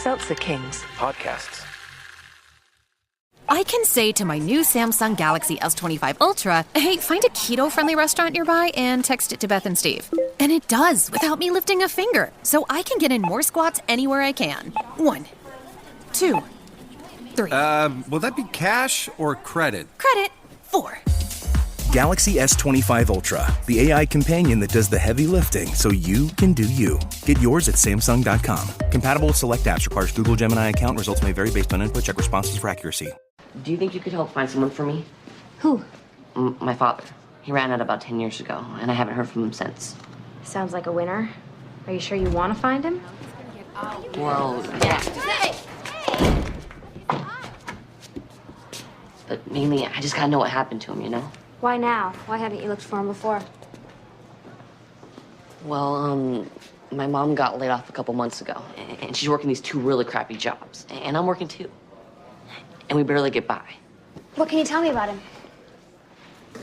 Seltzer Kings. Podcasts. I can say to my new Samsung Galaxy S25 Ultra, hey, find a keto-friendly restaurant nearby and text it to Beth and Steve. And it does, without me lifting a finger. So I can get in more squats anywhere I can. 1, 2, 3. Will that be cash or credit? Credit. 4. Galaxy S25 Ultra, the AI companion that does the heavy lifting so you can do you. Get yours at Samsung.com. Compatible with select apps. Requires Google Gemini account. Results may vary based on input. Check responses for accuracy. Do you think you could help find someone for me? Who? My father. He ran out about 10 years ago, and I haven't heard from him since. Sounds like a winner. Are you sure you want to find him? Well, yeah. But mainly, I just gotta know what happened to him, you know? Why now? Why haven't you looked for him before? Well, my mom got laid off a couple months ago, and she's working these 2 really crappy jobs, and I'm working too. And we barely get by. What can you tell me about him?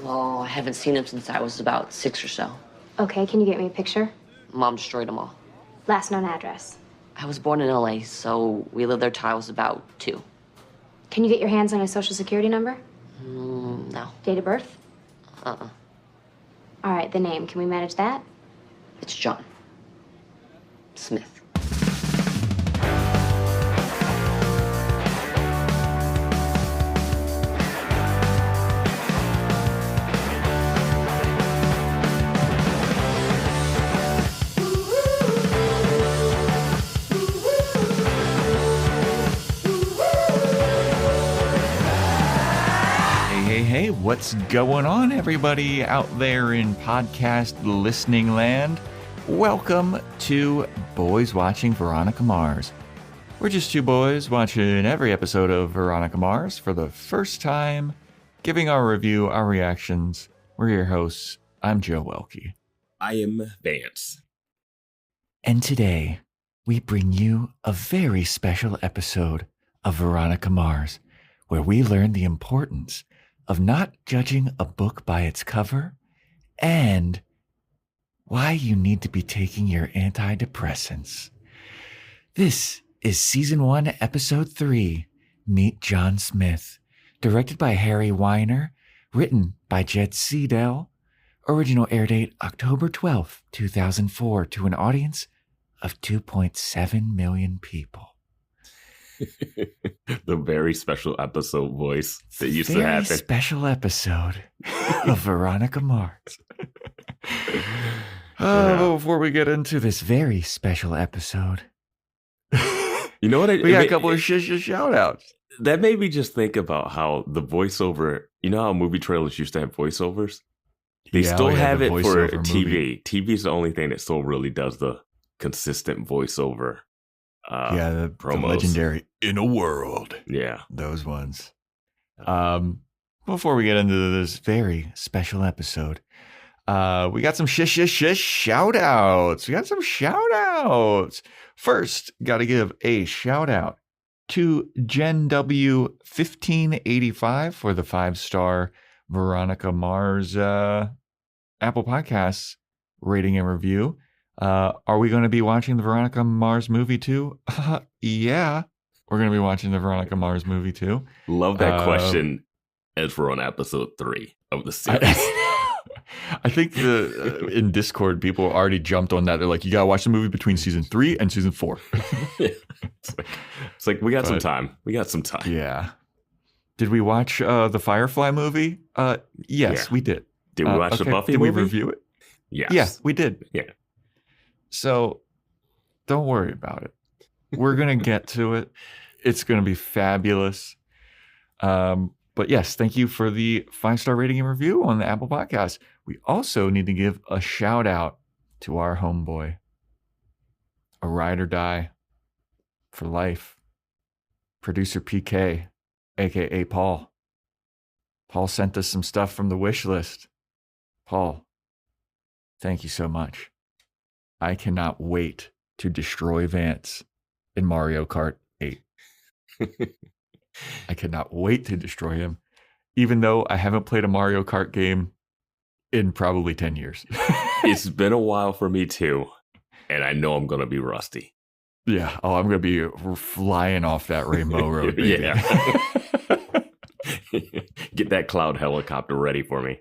Well, I haven't seen him since I was about 6 or so. Okay, can you get me a picture? Mom destroyed them all. Last known address. I was born in LA, so we lived there till I was about 2. Can you get your hands on his social security number? No. Date of birth? Uh-uh. All right, the name. Can we manage that? It's John Smith. Hey, what's going on, everybody out there in podcast listening land? Welcome to Boys Watching Veronica Mars. We're just 2 boys watching every episode of Veronica Mars for the first time, giving our review, our reactions. We're your hosts. I'm Joe Welke. I am Vance. And today, we bring you a very special episode of Veronica Mars, where we learn the importance of not judging a book by its cover and why you need to be taking your antidepressants. This is Season 1, Episode 3, Meet John Smith, directed by Harry Weiner, written by Jed Seedell, original air date October 12th, 2004, to an audience of 2.7 million people. The very special episode voice that used to happen. Very special episode of Veronica Mars. Before we get into this very special episode, you know what? We got a couple of shout outs. That made me just think about how the voiceover, you know how movie trailers used to have voiceovers? They still have it for TV. TV is the only thing that still really does the consistent voiceover. The promos. Legendary In a World. Yeah. Those ones. Before we get into this very special episode, we got some shout outs. We got some shout outs. First, got to give a shout out to Jen W1585 for the 5-star Veronica Mars Apple Podcasts rating and review. Are we going to be watching the Veronica Mars movie too? Yeah, we're going to be watching the Veronica Mars movie too. Love that question as we're on episode 3 of the series. I think in Discord, people already jumped on that. They're like, you got to watch the movie between season 3 and season 4. It's like we got some time. We got some time. Yeah. Did we watch the Firefly movie? Yes, we did. Did we watch the Buffy movie? Did we review it? Yes. Yeah, we did. Yeah. So don't worry about it. We're going to get to it. It's going to be fabulous. But yes, thank you for the 5-star rating and review on the Apple Podcast. We also need to give a shout out to our homeboy, a ride or die for life, producer PK, aka Paul. Paul sent us some stuff from the wish list. Paul, thank you so much. I cannot wait to destroy Vance in Mario Kart 8. I cannot wait to destroy him, even though I haven't played a Mario Kart game in probably 10 years. It's been a while for me too, and I know I'm going to be rusty. Yeah. Oh, I'm going to be flying off that rainbow road, baby. Yeah. Get that cloud helicopter ready for me.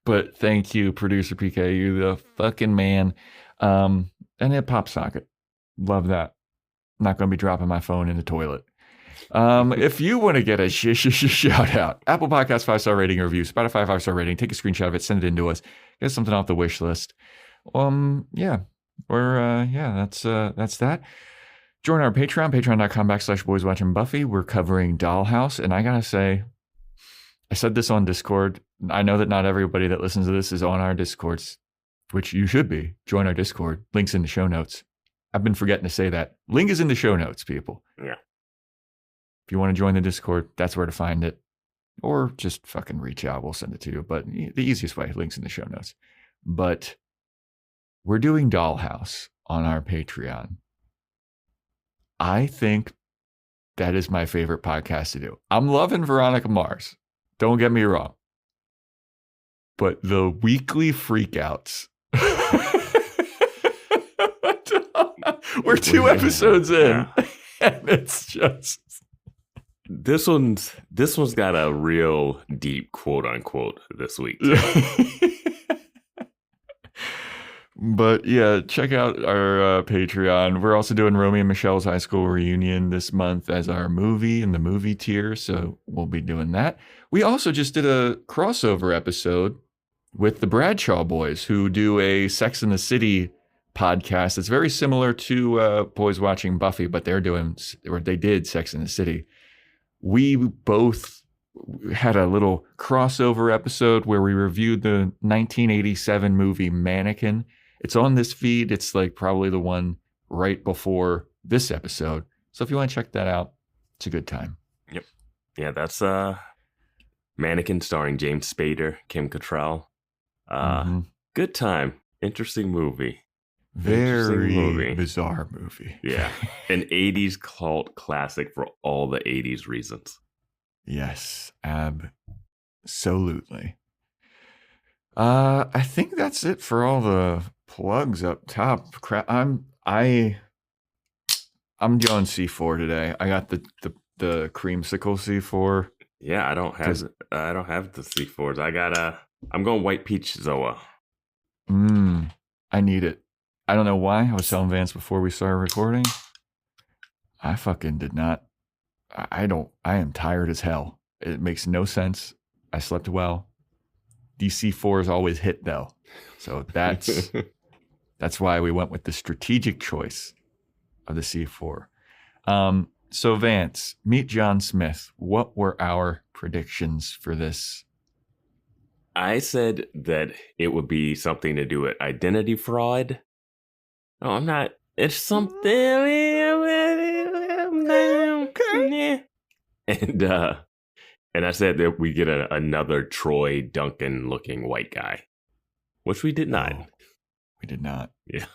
But thank you, producer PK. You're the fucking man. And a pop socket. Love that. Not going to be dropping my phone in the toilet. If you want to get a shout out, Apple Podcast 5-star rating or review, Spotify 5-star rating, take a screenshot of it, send it in to us, get something off the wish list. That's that. Join our Patreon, patreon.com/boys watching Buffy. We're covering Dollhouse, and I gotta say, I said this on Discord. I know that not everybody that listens to this is on our Discords, which you should be. Join our Discord. Link's in the show notes. I've been forgetting to say that. Link is in the show notes, people. Yeah. If you want to join the Discord, that's where to find it. Or just fucking reach out. We'll send it to you. But the easiest way, link's in the show notes. But we're doing Dollhouse on our Patreon. I think that is my favorite podcast to do. I'm loving Veronica Mars. Don't get me wrong. But the weekly freakouts. We're 2 episodes in. And it's just... This one's got a real deep quote unquote this week. But yeah, check out our Patreon. We're also doing Romy and Michelle's high school reunion this month as our movie in the movie tier. So we'll be doing that. We also just did a crossover episode with the Bradshaw boys, who do a Sex and the City podcast. It's very similar to Boys Watching Buffy, but they did Sex and the City. We both had a little crossover episode where we reviewed the 1987 movie Mannequin. It's on this feed. It's like probably the one right before this episode. So if you want to check that out, it's a good time. Yep. Yeah, that's Mannequin starring James Spader, Kim Cattrall. Good time. Interesting movie. Very bizarre movie. Yeah. An 80s cult classic for all the 80s reasons. Yes, absolutely. I think that's it for all the plugs up top. I'm going C4 today. I got the creamsicle C4. Yeah, I don't have the C4s. I'm going white peach Zoa. I need it. I don't know why. I was telling Vance before we started recording. I fucking did not. I am tired as hell. It makes no sense. I slept well. DC4s always hit though. So that's why we went with the strategic choice of the C4. So Vance, meet John Smith. What were our predictions for this? I said that it would be something to do with identity fraud. No, I'm not. It's something. Okay. And I said that we get another Troy Duncan looking white guy, which we did not. No, we did not. Yeah.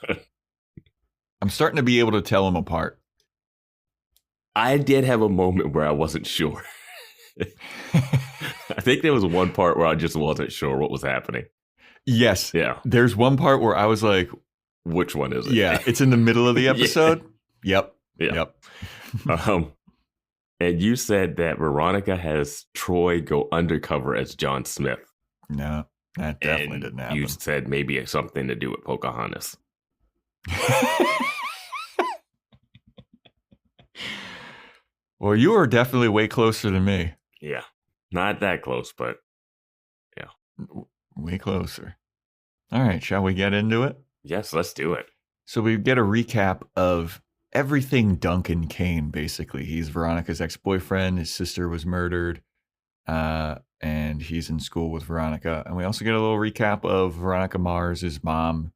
I'm starting to be able to tell them apart. I did have a moment where I wasn't sure. I think there was one part where I just wasn't sure what was happening. Yes. Yeah. There's one part where I was like, which one is it? Yeah. It's in the middle of the episode. Yeah. Yep. And you said that Veronica has Troy go undercover as John Smith. No, that definitely didn't happen. You said maybe it's something to do with Pocahontas. Well, you are definitely way closer than me. Yeah. Not that close, but yeah. Way closer. All right. Shall we get into it? Yes, let's do it. So we get a recap of everything Duncan Kane, basically. He's Veronica's ex-boyfriend. His sister was murdered. And he's in school with Veronica. And we also get a little recap of Veronica Mars' mom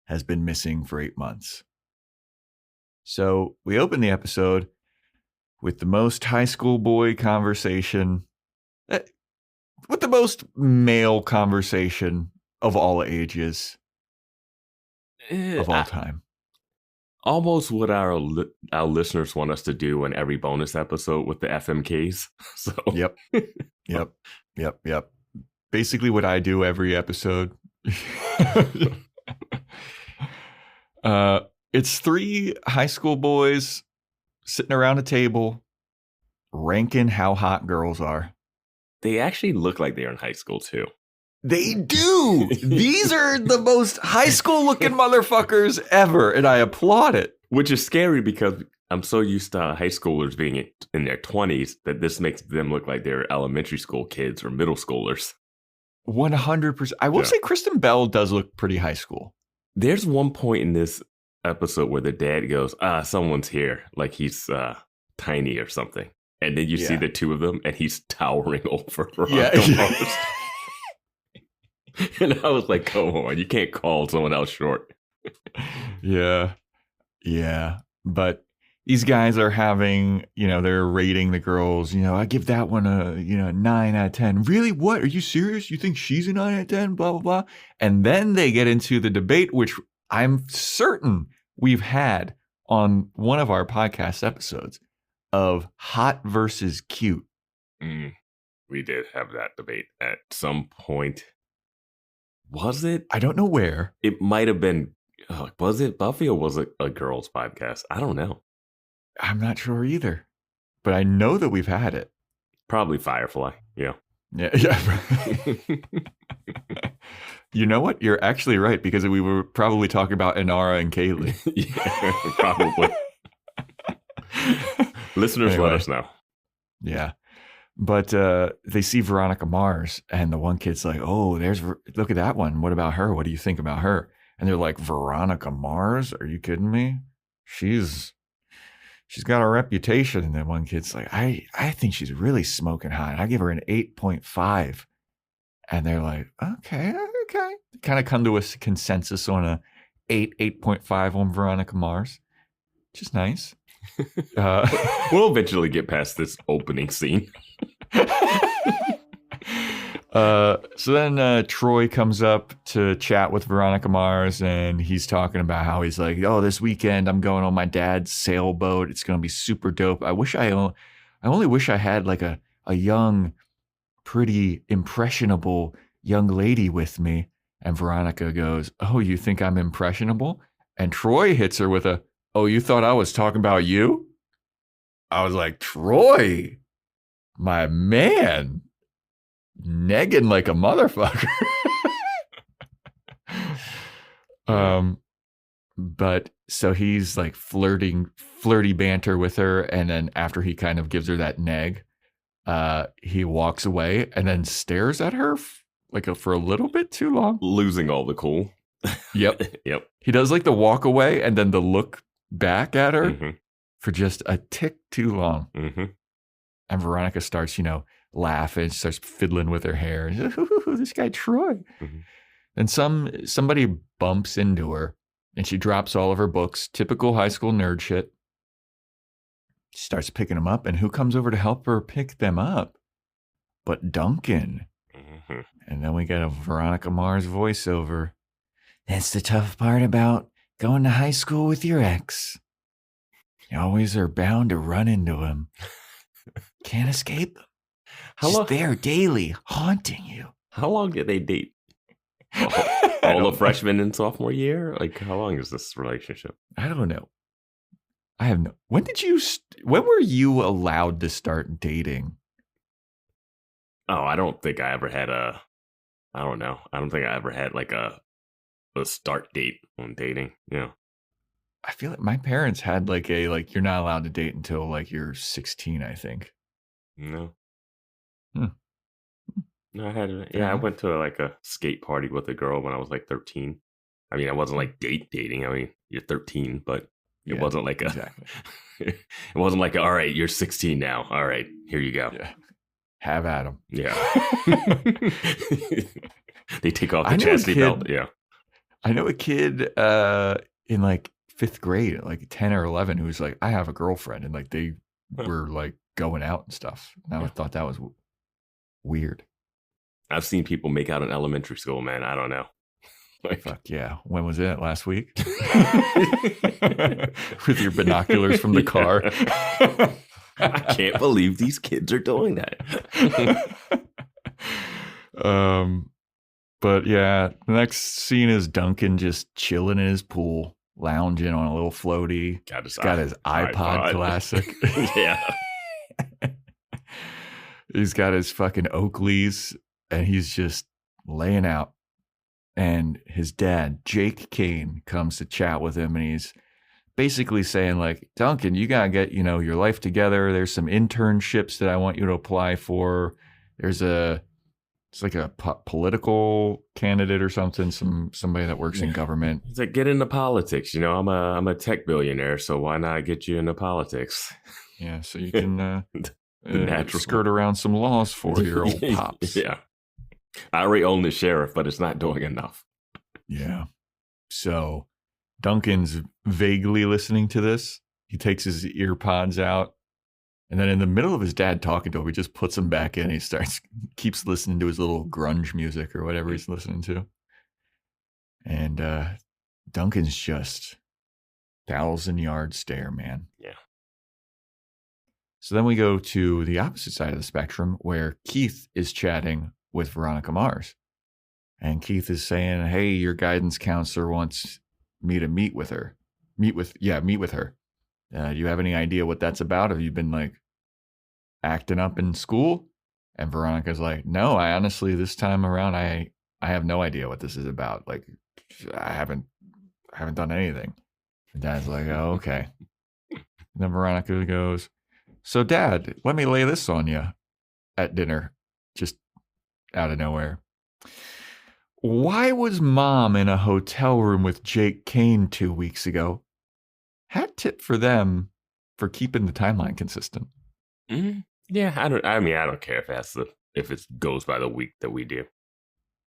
has been missing for 8 months. So we open the episode with the most high school boy conversation, with the most male conversation of all ages, of all time. Almost what our listeners want us to do in every bonus episode with the FMKs. So Yep. Basically what I do every episode. It's 3 high school boys sitting around a table ranking how hot girls are. They actually look like they're in high school too. They do. These are the most high school looking motherfuckers ever, and I applaud it. Which is scary because I'm so used to high schoolers being in their 20s that this makes them look like they're elementary school kids or middle schoolers. 100%. I will say Kristen Bell does look pretty high school. There's one point in this episode where the dad goes, someone's here. Like he's tiny or something. And then you see the two of them and he's towering over Veronica Mars. And I was like, come on, you can't call someone else short. Yeah. But these guys are having, they're rating the girls. I give that one a 9 out of 10. Really? What? Are you serious? You think she's a 9 out of 10? Blah, blah, blah. And then they get into the debate, which I'm certain we've had on one of our podcast episodes of hot versus cute. We did have that debate at some point. Was it? I don't know where. It might have been. Was it Buffy or was it a girls' podcast? I don't know. I'm not sure either. But I know that we've had it. Probably Firefly. Yeah. Yeah. You know what? You're actually right because we were probably talking about Inara and Kaylee. Yeah, probably. Listeners, anyway. Let us know. Yeah. But they see Veronica Mars, and the one kid's like, oh, look at that one. What about her? What do you think about her? And they're like, Veronica Mars? Are you kidding me? She's got a reputation. And then one kid's like, I think she's really smoking hot. I give her an 8.5. And they're like, okay. Kind of come to a consensus on a 8.5 on Veronica Mars, which is nice. We'll eventually get past this opening scene. So then Troy comes up to chat with Veronica Mars, and he's talking about how he's like, oh, this weekend I'm going on my dad's sailboat. It's going to be super dope. I only wish I had like a young, pretty impressionable young lady with me. And Veronica goes, oh, you think I'm impressionable? And Troy hits her with oh, you thought I was talking about you? I was like, Troy, my man, negging like a motherfucker. But so he's like flirty banter with her. And then after he kind of gives her that neg, he walks away and then stares at her for a little bit too long. Losing all the cool. Yep. Yep. He does like the walk away and then the look back at her for just a tick too long. And Veronica starts, laughing, starts fiddling with her hair. This guy Troy. And somebody bumps into her and she drops all of her books. Typical high school nerd shit. She starts picking them up, and who comes over to help her pick them up but Duncan? And then we get a Veronica Mars voiceover. That's the tough part about going to high school with your ex. You always are bound to run into him. Can't escape him. He's there daily, haunting you. How long did they date? All the freshman and sophomore year? Like, how long is this relationship? I don't know. I have no. When were you allowed to start dating? Oh, I don't think I ever had I don't know. I don't think I ever had like a start date on dating. Yeah. I feel like my parents had you're not allowed to date until like you're 16, I think. No. No, I had. Yeah, I went to a skate party with a girl when I was like 13. I mean, I wasn't like dating. I mean, you're 13, but it wasn't like exactly. It wasn't like, all right, you're 16 now. All right, here you go. Yeah. Have at them. Yeah. They take off the chastity belt. Yeah. I know a kid in like 5th grade, like 10 or 11, who was like, I have a girlfriend, and like they were like going out and stuff. And I thought that was weird. I've seen people make out in elementary school, man. I don't know. Fuck yeah. When was it? Last week? With your binoculars from the car. I can't believe these kids are doing that. But yeah, the next scene is Duncan just chilling in his pool. lounging on a little floaty. He's got his iPod Classic. Yeah. He's got his fucking Oakleys, and he's just laying out. And his dad, Jake Kane, comes to chat with him, and he's basically saying, like, Duncan, you gotta get, your life together. There's some internships that I want you to apply for. It's like a political candidate or something, somebody that works in government. He's like, get into politics. I'm a tech billionaire, so why not get you into politics? Yeah, so you can skirt around some laws for your old pops. Yeah. I already own the sheriff, but it's not doing enough. Yeah. So Duncan's vaguely listening to this. He takes his ear pods out. And then in the middle of his dad talking to him, he just puts them back in. He keeps listening to his little grunge music or whatever he's listening to. And Duncan's just 1,000-yard stare, man. Yeah. So then we go to the opposite side of the spectrum where Keith is chatting with Veronica Mars. And Keith is saying, hey, your guidance counselor wants me to meet with her. Meet with her. Do you have any idea what that's about? Have you been like acting up in school? And Veronica's like, no, I honestly, this time around, I have no idea what this is about. Like, I haven't done anything. And Dad's like, oh, okay. And then Veronica goes, so Dad, let me lay this on you at dinner, just out of nowhere. Why was Mom in a hotel room with Jake Kane 2 weeks ago? Hat tip for them for keeping the timeline consistent. Mm-hmm. Yeah, I don't care if it goes by the week that we do.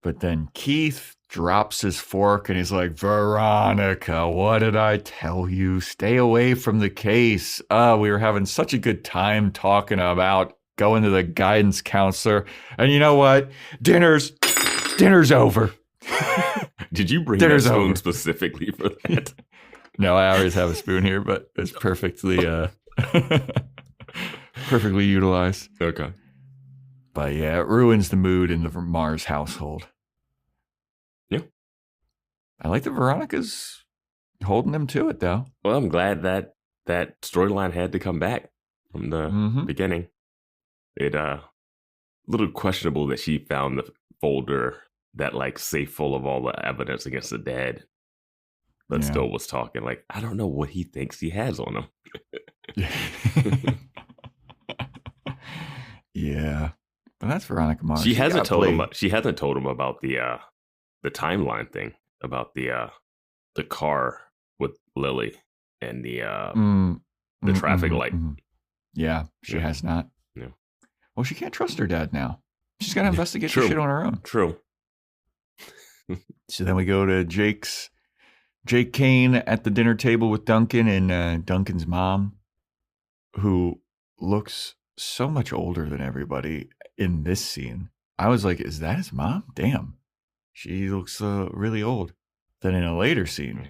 But then Keith drops his fork and he's like, Veronica, what did I tell you? Stay away from the case. We were having such a good time talking about going to the guidance counselor. And you know what? Dinner's over. Did you bring that spoon specifically for that? No, I always have a spoon here, but it's perfectly perfectly utilized. Okay. But yeah, it ruins the mood in the Mars household. Yeah. I like that Veronica's holding them to it, though. Well, I'm glad that storyline had to come back from the beginning. It little questionable that she found the folder, that like safe full of all the evidence against the dad, but still was talking. Like, I don't know what he thinks he has on him. Yeah, but that's Veronica Mars. She hasn't told him. She hasn't told him about the timeline thing, about the car with Lily and the traffic light. Yeah, she has not. Yeah. Well, she can't trust her dad now. She's got to investigate the shit on her own. True. So then we go to Jake Kane at the dinner table with Duncan and Duncan's mom, who looks so much older than everybody in this scene. I was like, is that his mom? Damn. She looks really old. Then in a later scene,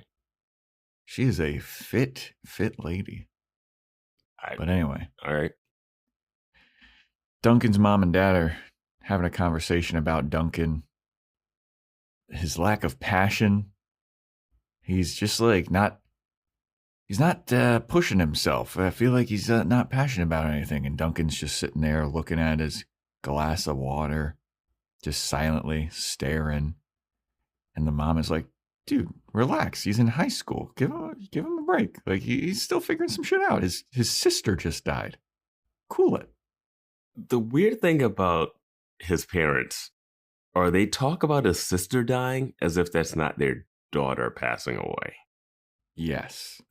she is a fit lady. But anyway. All right. Duncan's mom and dad are having a conversation about Duncan. His lack of passion. He's just like he's not pushing himself. I feel like he's not passionate about anything. And Duncan's just sitting there looking at his glass of water, just silently staring. And the mom is like, dude, relax. He's in high school. Give him a break. Like, he's still figuring some shit out. His sister just died. Cool it. The weird thing about his parents are they talk about his sister dying as if that's not their daughter passing away. Yes.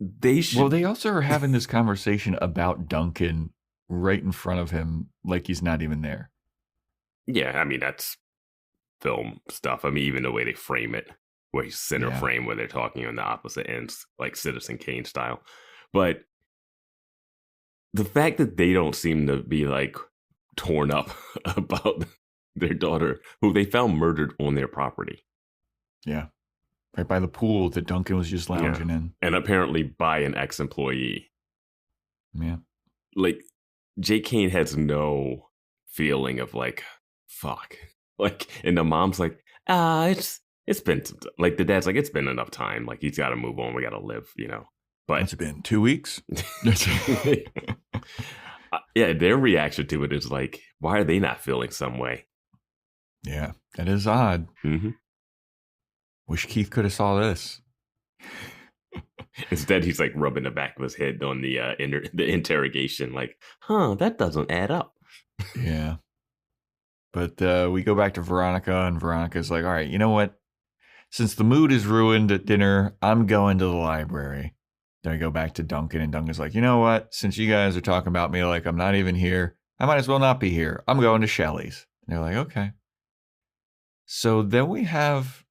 They should. Well, they also are having this conversation about Duncan right in front of him, like he's not even there. Yeah, I mean, that's film stuff. I mean, even the way they frame it, where he's center frame, where they're talking on the opposite ends, like Citizen Kane style. But the fact that they don't seem to be like torn up about their daughter, who they found murdered on their property. Yeah. Right by the pool that Duncan was just lounging in. And apparently by an ex-employee. Yeah. Like, Jake Kane has no feeling of like, fuck. Like, and the mom's like, it's it's been like the dad's like, it's been enough time. Like he's got to move on. We got to live, But it's been 2 weeks. Yeah, their reaction to it is like, why are they not feeling some way? Yeah, that is odd. Mm-hmm. Wish Keith could have saw this. Instead, he's like rubbing the back of his head on the interrogation, like, that doesn't add up. Yeah. But we go back to Veronica, and Veronica's like, all right, you know what? Since the mood is ruined at dinner, I'm going to the library. Then I go back to Duncan, and Duncan's like, you know what? Since you guys are talking about me like I'm not even here, I might as well not be here. I'm going to Shelley's. And they're like, okay. So then we have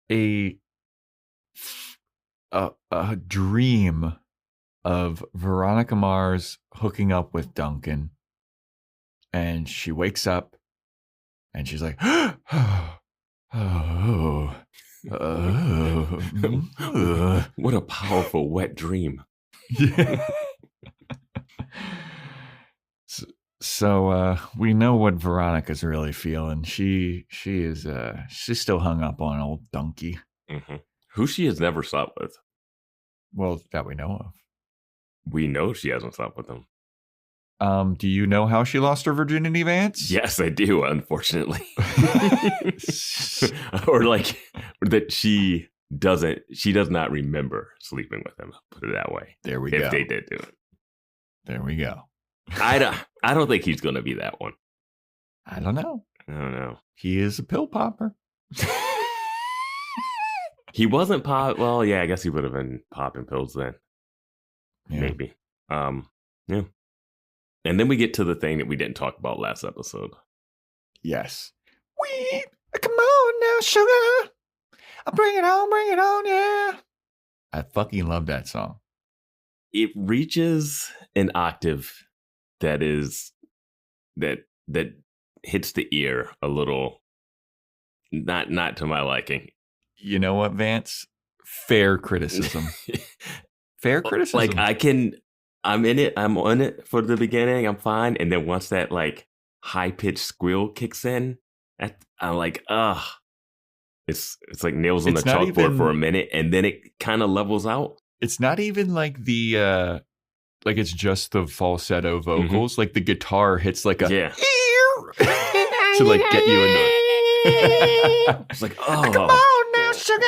a dream of Veronica Mars hooking up with Duncan. And she wakes up and she's like, what a powerful wet dream. Yeah. So we know what Veronica's really feeling. She's still hung up on old Dunky. Mm-hmm. Who she has never slept with. Well, that we know of. We know she hasn't slept with him. Do you know how she lost her virginity, Vance? Yes, I do, unfortunately. Or like that she does not remember sleeping with him. Put it that way. There we go. If they did do it. There we go. I don't think he's going to be that one. I don't know. He is a pill popper. He wasn't well, yeah, I guess he would have been popping pills then. Yeah. Maybe. Yeah. And then we get to the thing that we didn't talk about last episode. Yes. Come on now, sugar. Bring it on, yeah. I fucking love that song. It reaches an octave that hits the ear a little, not to my liking. You know what, Vance? Fair criticism. Fair criticism. Like I'm in it. I'm on it for the beginning. I'm fine. And then once that like high pitched squeal kicks in, I'm like, it's like nails on the chalkboard for a minute, and then it kind of levels out. It's not even like the like it's just the falsetto vocals. Mm-hmm. Like the guitar hits like a to like get you into it. It's like, come on now, sugar.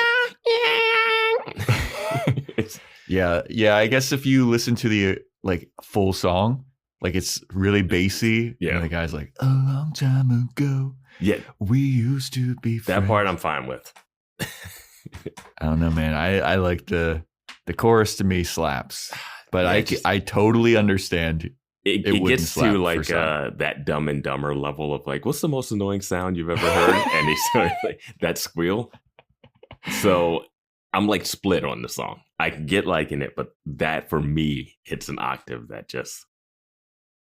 Yeah. I guess if you listen to the like full song, like it's really bassy. Yeah. And the guy's like, a long time ago. Yeah. We used to be friends. That part I'm fine with. I don't know, man. I like the chorus to me slaps. But I totally understand. It gets to like that Dumb and Dumber level of like, what's the most annoying sound you've ever heard? And he's sort of like that squeal. So I'm like split on the song. I can get liking it, but that for me hits an octave that just,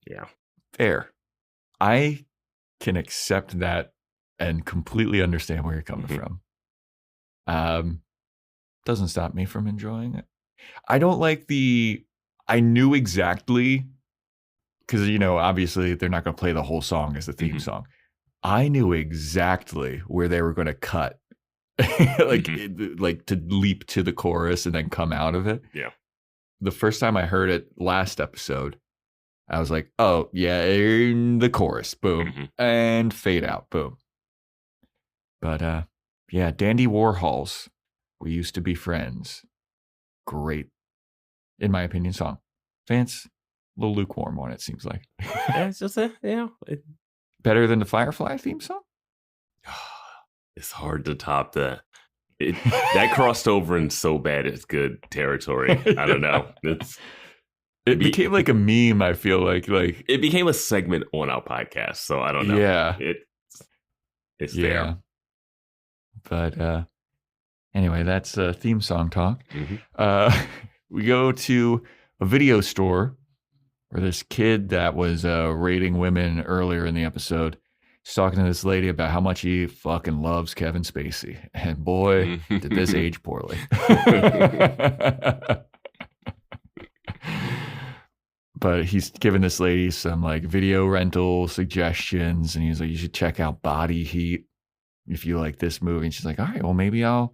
yeah. Fair. I can accept that and completely understand where you're coming from. Doesn't stop me from enjoying it. I don't like I knew exactly, because, obviously they're not going to play the whole song as the theme song. I knew exactly where they were going to cut. like to leap to the chorus and then come out of it. Yeah. The first time I heard it last episode, I was like, oh yeah, in the chorus, boom, and fade out, boom. But yeah, Dandy Warhol's "We Used to Be Friends," great, in my opinion, song. Vance, a little lukewarm on it, seems like. Yeah, it's just better than the Firefly theme song. It's hard to top that. That crossed over in so bad it's good territory. I don't know. It became like a meme, I feel like it became a segment on our podcast, so I don't know. Yeah. It's there. But anyway, that's theme song talk. We go to a video store where this kid that was rating women earlier in the episode is talking to this lady about how much he fucking loves Kevin Spacey. And boy, did this age poorly. But he's giving this lady some like video rental suggestions, and he's like, you should check out Body Heat. if you like this movie. And she's like, all right, well, maybe I'll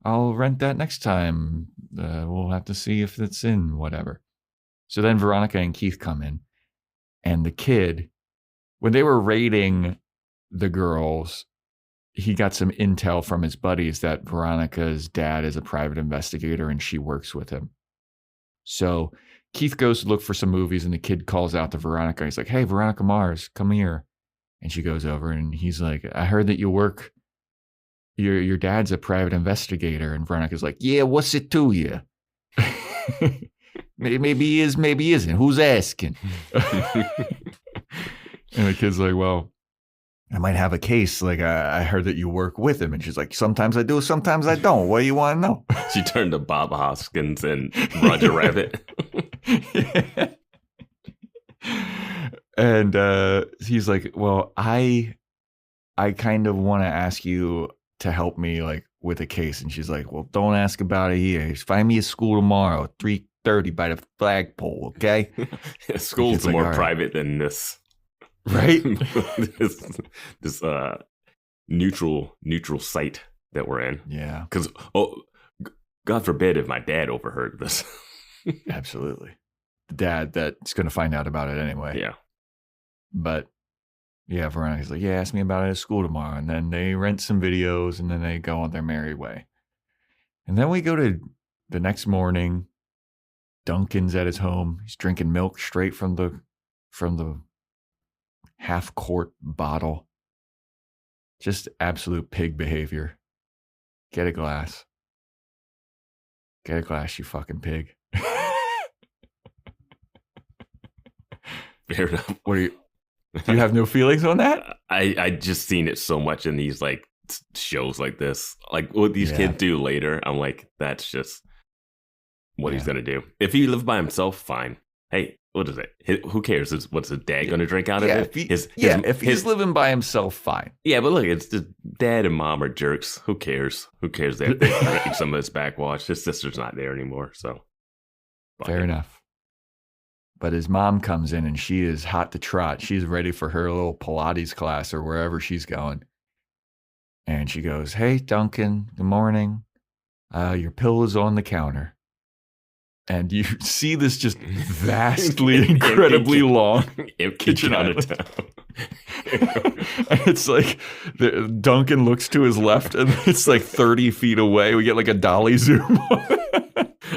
rent that next time. We'll have to see if it's in whatever. So then Veronica and Keith come in, and the kid, when they were rating the girls, he got some intel from his buddies that Veronica's dad is a private investigator and she works with him. So Keith goes to look for some movies, and the kid calls out to Veronica. He's like, hey, Veronica Mars, come here. And she goes over, and he's like, I heard that you work, your dad's a private investigator. And Veronica's like, yeah, what's it to you? Maybe he is, maybe he isn't. Who's asking? And the kid's like, well, I might have a case. Like, I heard that you work with him. And she's like, sometimes I do, sometimes I don't. What do you want to know? She turned to Bob Hoskins and Roger Rabbit. Yeah. And he's like, well, I kind of want to ask you to help me, like, with a case. And she's like, well, don't ask about it here. Just find me at school tomorrow at 3:30 by the flagpole, okay? School's more private than this. Right? this neutral site that we're in. Yeah. Because, God forbid if my dad overheard this. Absolutely. The dad that's going to find out about it anyway. Yeah. But, yeah, Veronica's like, yeah, ask me about it at school tomorrow. And then they rent some videos, and then they go on their merry way. And then we go to the next morning. Duncan's at his home. He's drinking milk straight from the half-quart bottle. Just absolute pig behavior. Get a glass. Get a glass, you fucking pig. Fair enough. What do you have no feelings on that? I just seen it so much in these like shows like this. Like what these kids do later, I'm like, that's just what he's gonna do. If he lived by himself, fine. Hey, what is it? Who cares? What's his dad gonna drink out of it? If he's living by himself, fine. Yeah, but look, it's the dad and mom are jerks. Who cares? Who cares that they're drinking some of this backwash? His sister's not there anymore, so fair enough. But his mom comes in and she is hot to trot. She's ready for her little Pilates class or wherever she's going. And she goes, hey, Duncan, good morning. Your pill is on the counter. And you see this just vastly, incredibly long kitchen island. And it's like Duncan looks to his left and it's like 30 feet away. We get like a dolly zoom.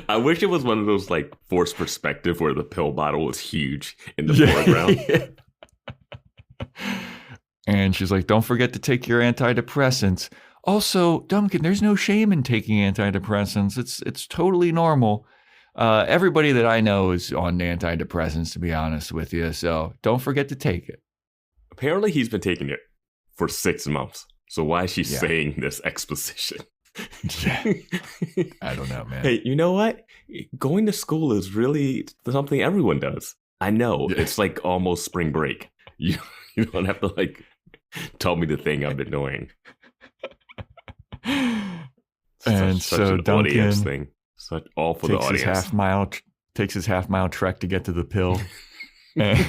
I wish it was one of those like forced perspective where the pill bottle was huge in the foreground. Yeah. And she's like, don't forget to take your antidepressants. Also, Duncan, there's no shame in taking antidepressants. It's totally normal. Everybody that I know is on antidepressants, to be honest with you. So don't forget to take it. Apparently he's been taking it for 6 months. So why is she saying this exposition? I don't know, man. Hey, you know what? Going to school is really something everyone does. I know. It's like almost spring break. You don't have to like tell me the thing I've been doing. And such so an Duncan audience thing. Such all for the audience. Takes his half-mile trek to get to the pill. And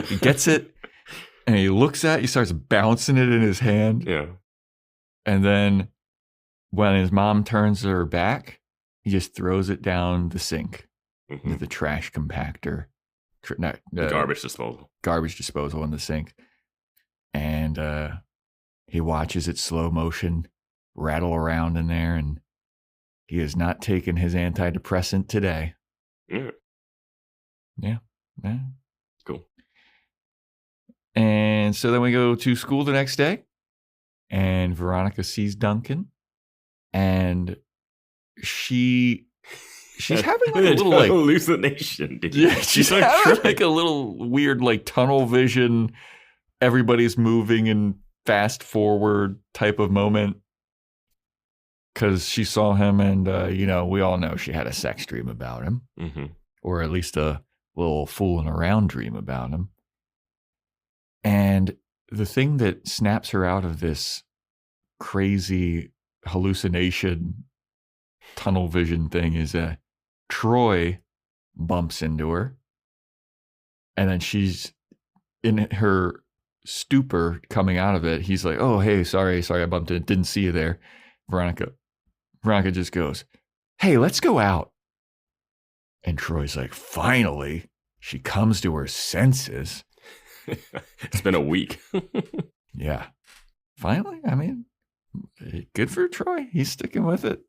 he gets it, and he looks at it. He starts bouncing it in his hand. Yeah. And then when his mom turns her back, he just throws it down the sink into the trash compactor. Garbage disposal. Garbage disposal in the sink. And he watches it slow motion rattle around in there, and he has not taken his antidepressant today. Yeah. Cool. And so then we go to school the next day, and Veronica sees Duncan, and she's having like a little like hallucination. She's having like a little weird like tunnel vision. Everybody's moving in fast forward type of moment because she saw him, and we all know she had a sex dream about him, or at least a little fooling around dream about him. And the thing that snaps her out of this crazy hallucination tunnel vision thing is Troy bumps into her, and then she's in her stupor coming out of it, he's like, oh, hey, sorry, I bumped it. Didn't see you there. Veronica just goes, hey, let's go out. And Troy's like, finally, she comes to her senses. It's been a week. Yeah. Finally, I mean, good for Troy. He's sticking with it.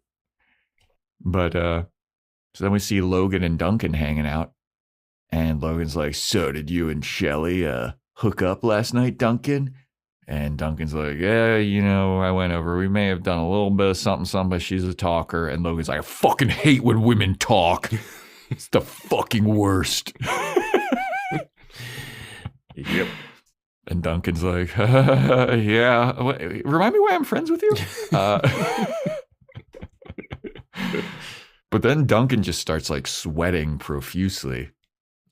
But so then we see Logan and Duncan hanging out. And Logan's like, so did you and Shelly hook up last night, Duncan? And Duncan's like, yeah, I went over. We may have done a little bit of something, but she's a talker. And Logan's like, I fucking hate when women talk. It's the fucking worst. Yep. And Duncan's like, yeah. Remind me why I'm friends with you? But then Duncan just starts like sweating profusely.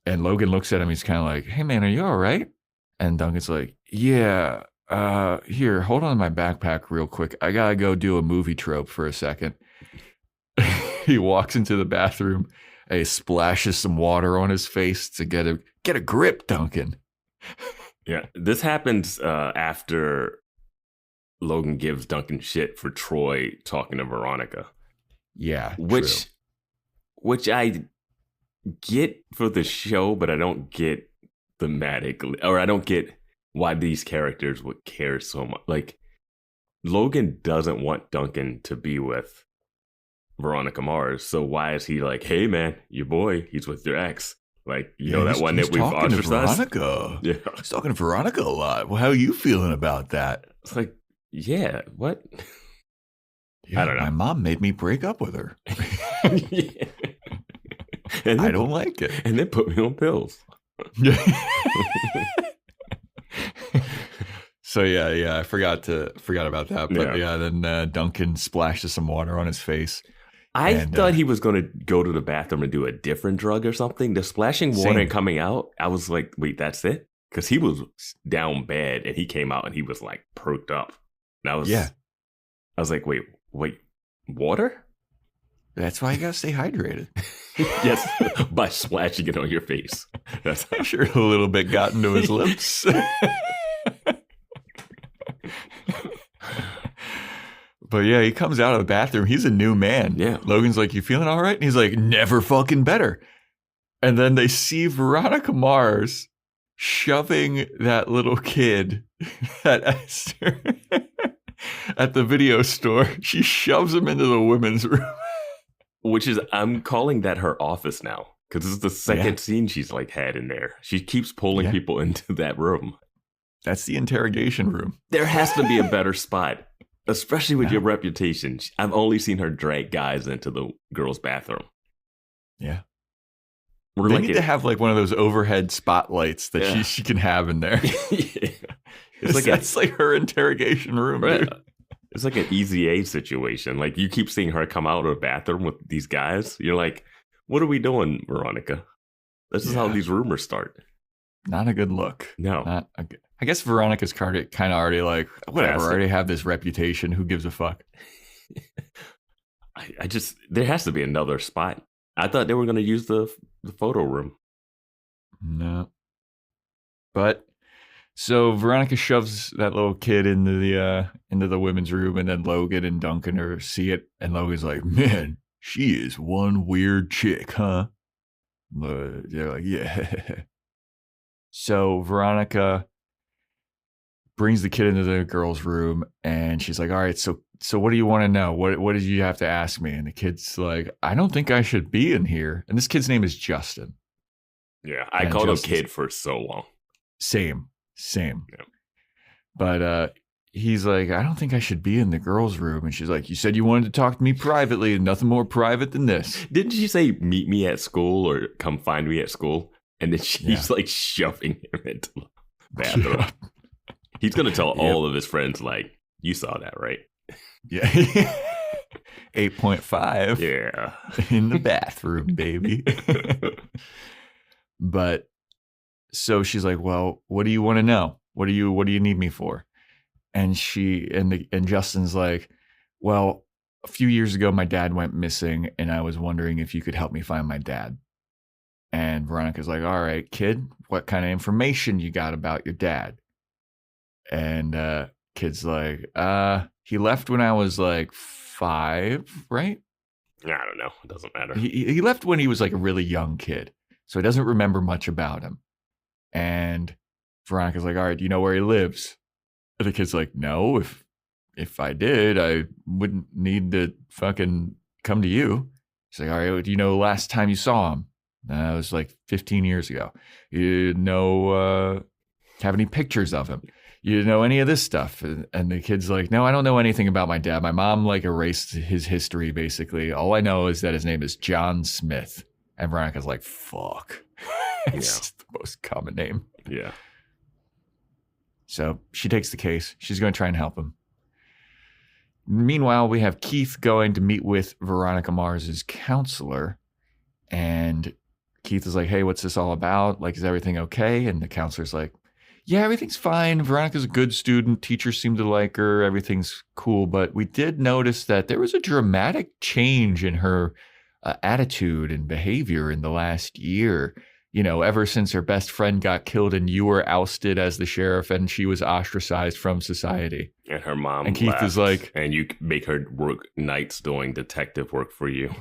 And Logan looks at him. He's kind of like, hey, man, are you all right? And Duncan's like, yeah. Here, hold on to my backpack real quick. I got to go do a movie trope for a second. He walks into the bathroom. And he splashes some water on his face to get a grip, Duncan. Yeah, this happens after Logan gives Duncan shit for Troy talking to Veronica. Yeah, which I get for the show, but I don't get thematically, or I don't get why these characters would care so much. Like, Logan doesn't want Duncan to be with Veronica Mars, so why is he like, hey man, your boy, he's with your ex? Like, you know that one that we've ostracized? Veronica. Yeah. He's talking to Veronica a lot. Well, how are you feeling about that? It's like, yeah, what? Yeah, I don't know. My mom made me break up with her. Yeah. And I don't like it. And then put me on pills. So yeah, I forgot about that. But yeah then Duncan splashes some water on his face. I thought he was going to go to the bathroom and do a different drug or something. The splashing water and coming out, I was like, wait, that's it? Because he was down bad and he came out and he was like perked up. And I was like, wait, water? That's why you got to stay hydrated. Yes, by splashing it on your face. That's I'm sure a little bit got into his lips. But yeah, he comes out of the bathroom. He's a new man. Yeah. Logan's like, you feeling all right? And he's like, never fucking better. And then they see Veronica Mars shoving that little kid at Esther at the video store. She shoves him into the women's room. Which is, I'm calling that her office now. Because this is the second scene she's like had in there. She keeps pulling people into that room. That's the interrogation room. There has to be a better spot. Especially with your reputation. I've only seen her drag guys into the girls' bathroom. Yeah. They need to have like one of those overhead spotlights that she can have in there. Yeah. It's like that's like her interrogation room. Right. Dude. It's like an Easy A situation. Like, you keep seeing her come out of the bathroom with these guys. You're like, what are we doing, Veronica? This is how these rumors start. Not a good look. No. I guess Veronica's kind of already like, whatever, I already have this reputation. Who gives a fuck? I just, there has to be another spot. I thought they were going to use the photo room. No. But, so Veronica shoves that little kid into the women's room, and then Logan and Duncan see it, and Logan's like, man, she is one weird chick, huh? But they're like, yeah. So Veronica brings the kid into the girl's room, and she's like, all right, so what do you want to know? What did you have to ask me? And the kid's like, I don't think I should be in here. And this kid's name is Justin. Yeah, I called him kid for so long. Same. Yeah. But he's like, I don't think I should be in the girl's room. And she's like, you said you wanted to talk to me privately, and nothing more private than this. Didn't she say meet me at school or come find me at school? And then she's like shoving him into the bathroom. He's going to tell all of his friends, like, you saw that, right? Yeah. 8.5. Yeah. In the bathroom, baby. But so she's like, well, what do you want to know? What do you need me for? And and Justin's like, well, a few years ago, my dad went missing, and I was wondering if you could help me find my dad. And Veronica's like, all right, kid, what kind of information you got about your dad? And kid's like, he left when I was like 5, right? I don't know. It doesn't matter. He left when he was like a really young kid. So he doesn't remember much about him. And Veronica's like, all right, do you know where he lives? And the kid's like, no, if I did, I wouldn't need to fucking come to you. She's like, all right, do you know the last time you saw him? It was like 15 years ago. You know, have any pictures of him? You know any of this stuff? And the kid's like, no, I don't know anything about my dad. My mom like erased his history, basically. All I know is that his name is John Smith. And Veronica's like, fuck. It's the most common name. Yeah. So she takes the case. She's going to try and help him. Meanwhile, we have Keith going to meet with Veronica Mars's counselor. And Keith is like, hey, what's this all about? Like, is everything okay? And the counselor's like, yeah, everything's fine. Veronica's a good student. Teachers seem to like her. Everything's cool. But we did notice that there was a dramatic change in her attitude and behavior in the last year. You know, ever since her best friend got killed and you were ousted as the sheriff and she was ostracized from society. And her mom and Keith left, is like, and you make her work nights doing detective work for you.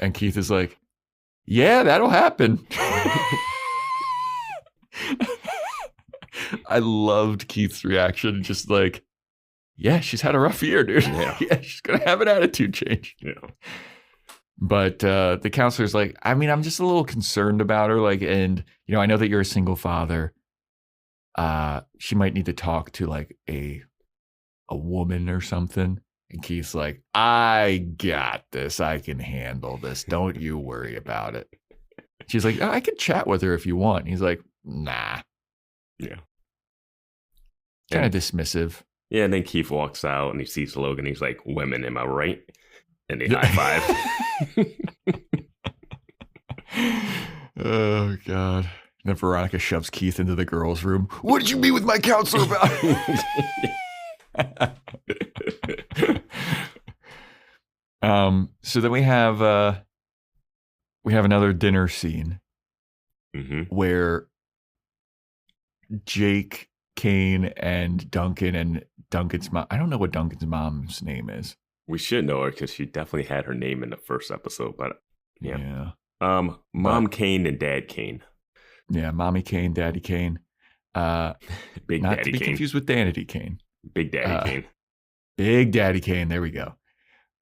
And Keith is like, yeah, that'll happen. I loved Keith's reaction. Just like, yeah, she's had a rough year, dude. Yeah, she's going to have an attitude change. Yeah. But the counselor's like, I mean, I'm just a little concerned about her. Like, and, you know, I know that you're a single father. She might need to talk to like a woman or something. And Keith's like, I got this. I can handle this. Don't you worry about it. She's like, I can chat with her if you want. And he's like, nah. Yeah. Kind of dismissive. Yeah, and then Keith walks out and he sees Logan. He's like, women, am I right? And they high five. Oh, God. And then Veronica shoves Keith into the girls' room. What did you meet with my counselor about? So then we have another dinner scene where Jake, Kane, and Duncan and Duncan's mom. I don't know what Duncan's mom's name is. We should know her because she definitely had her name in the first episode, but yeah. Mom Kane and Dad Kane. Yeah, Mommy Kane, Daddy Kane. Big not Daddy to be Kane. Confused with Danity Kane. Big Daddy Kane. Big Daddy Kane. There we go.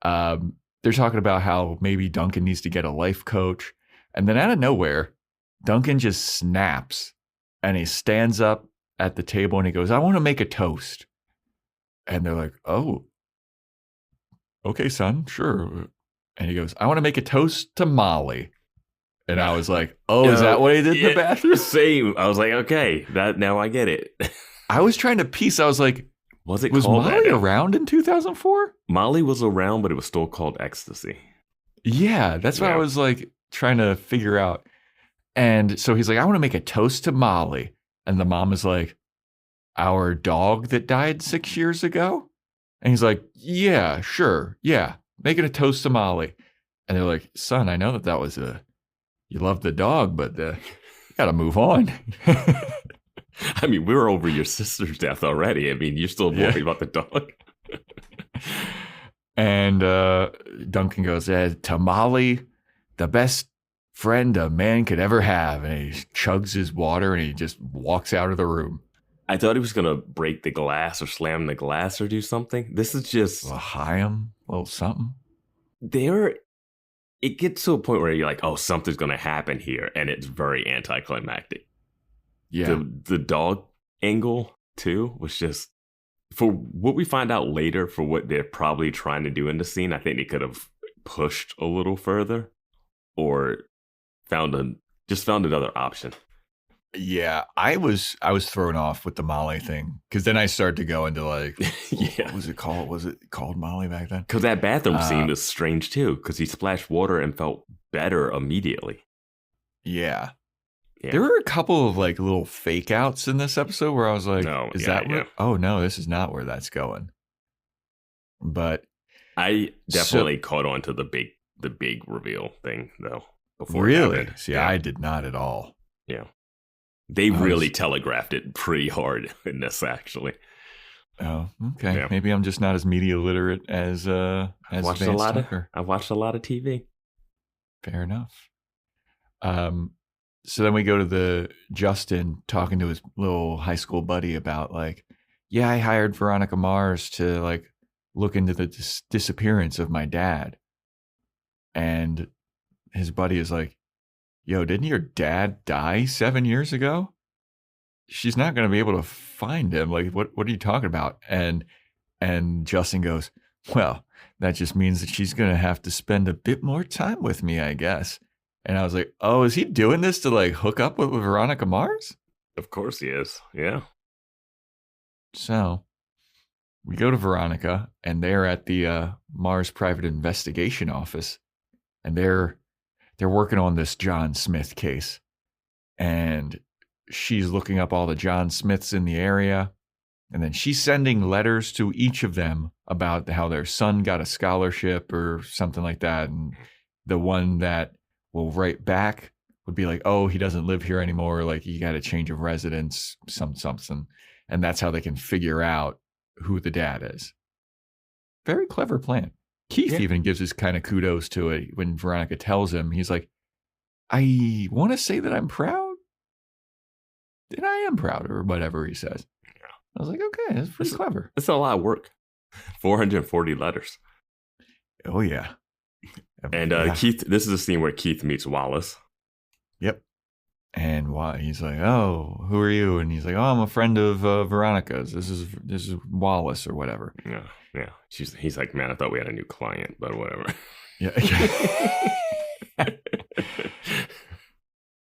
They're talking about how maybe Duncan needs to get a life coach. And then out of nowhere, Duncan just snaps and he stands up at the table and he goes, I want to make a toast. And they're like, oh, okay, son, sure. And he goes, I want to make a toast to Molly. And I was like, oh, is that what he did in the bathroom? Same. I was like, okay, now I get it. I was trying to piece. I was like, was Molly around in 2004? Molly was around, but it was still called ecstasy. Yeah, that's what I was like trying to figure out. And so he's like, I want to make a toast to Molly. And the mom is like, our dog that died 6 years ago? And he's like, yeah, sure. Yeah, making a toast to Molly. And they're like, son, I know that was you love the dog, but you got to move on. I mean, we're over your sister's death already. I mean, you're still worried about the dog. And Duncan goes, to Molly, the best friend a man could ever have. And he chugs his water and he just walks out of the room. I thought he was going to break the glass or slam the glass or do something. This is just... A him, a little something. It gets to a point where you're like, oh, something's going to happen here. And it's very anticlimactic. Yeah. The dog angle, too, was just... For what we find out later, for what they're probably trying to do in the scene, I think they could have pushed a little further or found another option. Yeah, I was thrown off with the Molly thing because then I started to go into like, what was it called? Was it called Molly back then? Because that bathroom scene was strange too because he splashed water and felt better immediately. Yeah. There were a couple of like little fake outs in this episode where I was like, oh no, this is not where that's going. But I definitely caught on to the big reveal thing though. before. Really? See, I did not at all. Yeah. They really telegraphed it pretty hard in this, actually. Oh, okay. Yeah. Maybe I'm just not as media literate as Vance Tucker. I watched a lot of TV. Fair enough. So then we go to Justin talking to his little high school buddy about I hired Veronica Mars to look into the disappearance of my dad. And his buddy is like, yo, didn't your dad die 7 years ago? She's not going to be able to find him. What are you talking about? And Justin goes, well, that just means that she's going to have to spend a bit more time with me, I guess. And I was like, oh, is he doing this to hook up with Veronica Mars? Of course he is. Yeah. So we go to Veronica, and they're at the Mars Private Investigation Office, and they're working on this John Smith case. And she's looking up all the John Smiths in the area. And then she's sending letters to each of them about how their son got a scholarship or something like that. And the one that will write back would be like, oh, he doesn't live here anymore. He got a change of residence, something. And that's how they can figure out who the dad is. Very clever plan. Keith even gives his kind of kudos to it when Veronica tells him. He's like, I want to say that I'm proud. And I am proud, or whatever he says. Yeah. I was like, okay, that's pretty clever. It's a lot of work. 440 letters. Oh, yeah. And Keith, this is a scene where Keith meets Wallace. Yep. And he's like, oh, who are you? And he's like, oh, I'm a friend of Veronica's. This is Wallace or whatever. Yeah. Yeah. He's like, man, I thought we had a new client, but whatever. Yeah.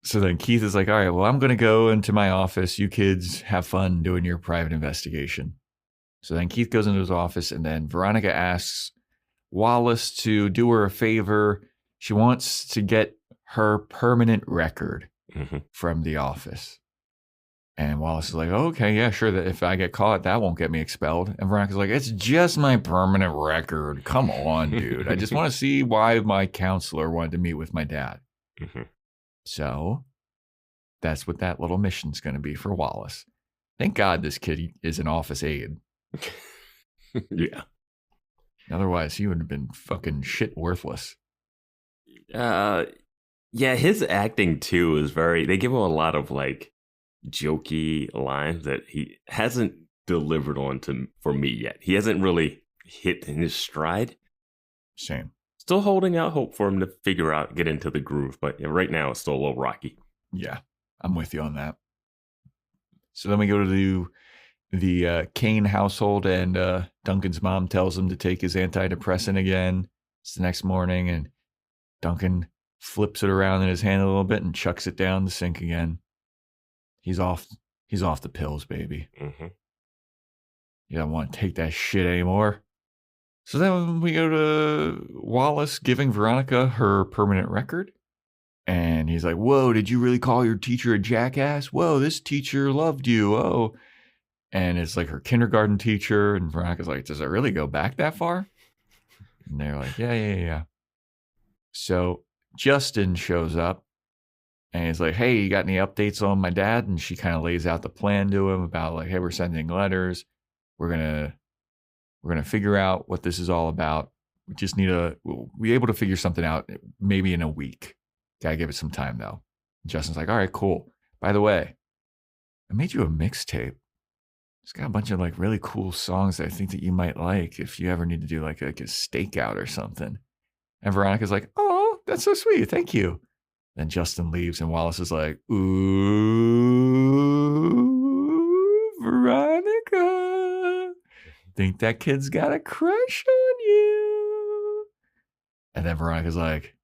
So then Keith is like, all right, well, I'm going to go into my office. You kids have fun doing your private investigation. So then Keith goes into his office, and then Veronica asks Wallace to do her a favor. She wants to get her permanent record from the office. And Wallace is like, oh, okay, yeah, sure. That if I get caught, that won't get me expelled. And Veronica's like, it's just my permanent record. Come on, dude. I just want to see why my counselor wanted to meet with my dad. Mm-hmm. So that's what that little mission's going to be for Wallace. Thank God this kid is an office aide. Yeah. Otherwise, he would have been fucking shit worthless. Yeah, his acting too is they give him a lot of jokey lines that he hasn't delivered on for me yet. He hasn't really hit in his stride. Same. Still holding out hope for him to get into the groove, but right now it's still a little rocky. Yeah, I'm with you on that. So then we go to the Kane household, and Duncan's mom tells him to take his antidepressant again. It's the next morning, and Duncan flips it around in his hand a little bit and chucks it down the sink again. He's off the pills, baby. Mm-hmm. You don't want to take that shit anymore. So then we go to Wallace giving Veronica her permanent record. And he's like, whoa, did you really call your teacher a jackass? Whoa, this teacher loved you. Oh. And it's her kindergarten teacher. And Veronica's like, does it really go back that far? And they're like, yeah. So Justin shows up. And he's like, hey, you got any updates on my dad? And she kind of lays out the plan to him about hey, we're sending letters. We're going to figure out what this is all about. We just we'll be able to figure something out maybe in a week. Gotta give it some time though. Justin's like, all right, cool. By the way, I made you a mixtape. It's got a bunch of really cool songs that I think that you might like if you ever need to do a stakeout or something. And Veronica's like, oh, that's so sweet. Thank you. Then Justin leaves and Wallace is like, ooh, Veronica. Think that kid's got a crush on you. And then Veronica's like,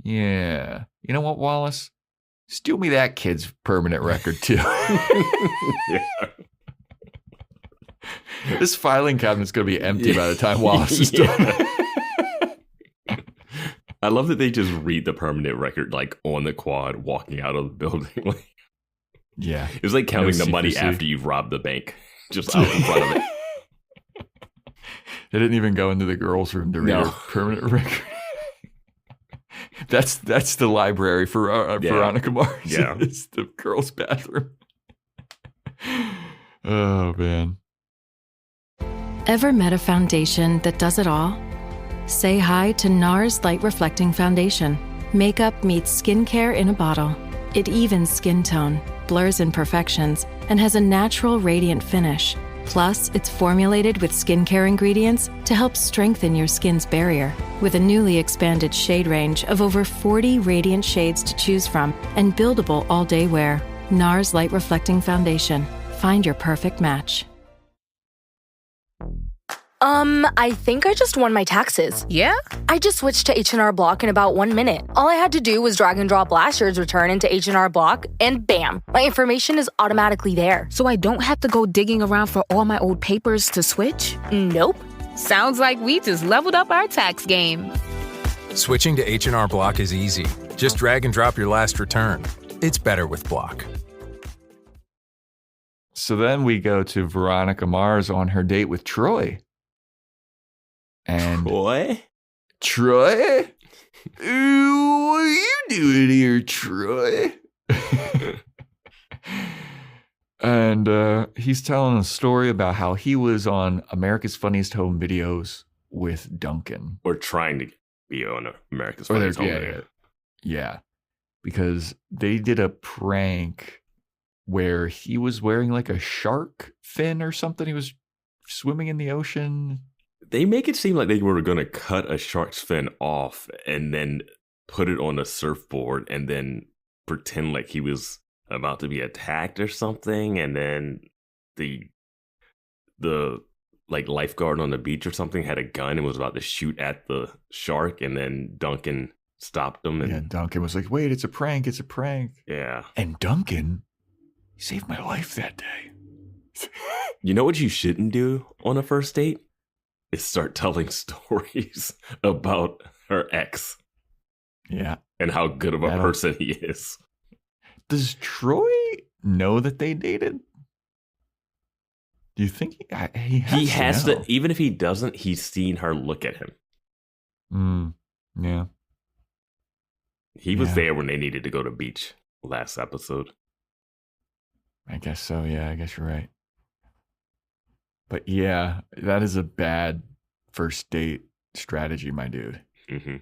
yeah. You know what, Wallace? Steal me that kid's permanent record too. Yeah. This filing cabinet's going to be empty by the time Wallace is done. I love that they just read the permanent record on the quad walking out of the building. Yeah. It was counting the money after you've robbed the bank. Just out in front of it. They didn't even go into the girls' room to read her permanent record. That's the library for Veronica Mars. Yeah. It's the girls' bathroom. Oh, man. Ever met a foundation that does it all? Say hi to NARS Light Reflecting Foundation. Makeup meets skincare in a bottle. It evens skin tone, blurs imperfections, and has a natural radiant finish. Plus, it's formulated with skincare ingredients to help strengthen your skin's barrier. With a newly expanded shade range of over 40 radiant shades to choose from and buildable all-day wear. NARS Light Reflecting Foundation. Find your perfect match. I think I just won my taxes. Yeah? I just switched to H&R Block in about 1 minute. All I had to do was drag and drop last year's return into H&R Block, and bam, my information is automatically there. So I don't have to go digging around for all my old papers to switch? Nope. Sounds like we just leveled up our tax game. Switching to H&R Block is easy. Just drag and drop your last return. It's better with Block. So then we go to Veronica Mars on her date with Troy. And Troy? Ooh, what are you doing here, Troy? And he's telling a story about how he was on America's Funniest Home Videos with Duncan. Or trying to be on America's Funniest Home Videos. Yeah, because they did a prank where he was wearing like a shark fin or something. He was swimming in the ocean. They make it seem like they were going to cut a shark's fin off and then put it on a surfboard and then pretend like he was about to be attacked or something. And then the like lifeguard on the beach or something had a gun and was about to shoot at the shark. And then Duncan stopped him. And Duncan was like, wait, it's a prank. It's a prank. Yeah. And Duncan saved my life that day. You know what you shouldn't do on a first date? Is start telling stories about her ex. Yeah. And how good of a person he is. Does Troy know that they dated? Do you think he has to? Even if he doesn't, he's seen her look at him. Yeah. He was there when they needed to go to the beach last episode. I guess so. Yeah, I guess you're right. But yeah, that is a bad first date strategy, my dude. Mm-hmm.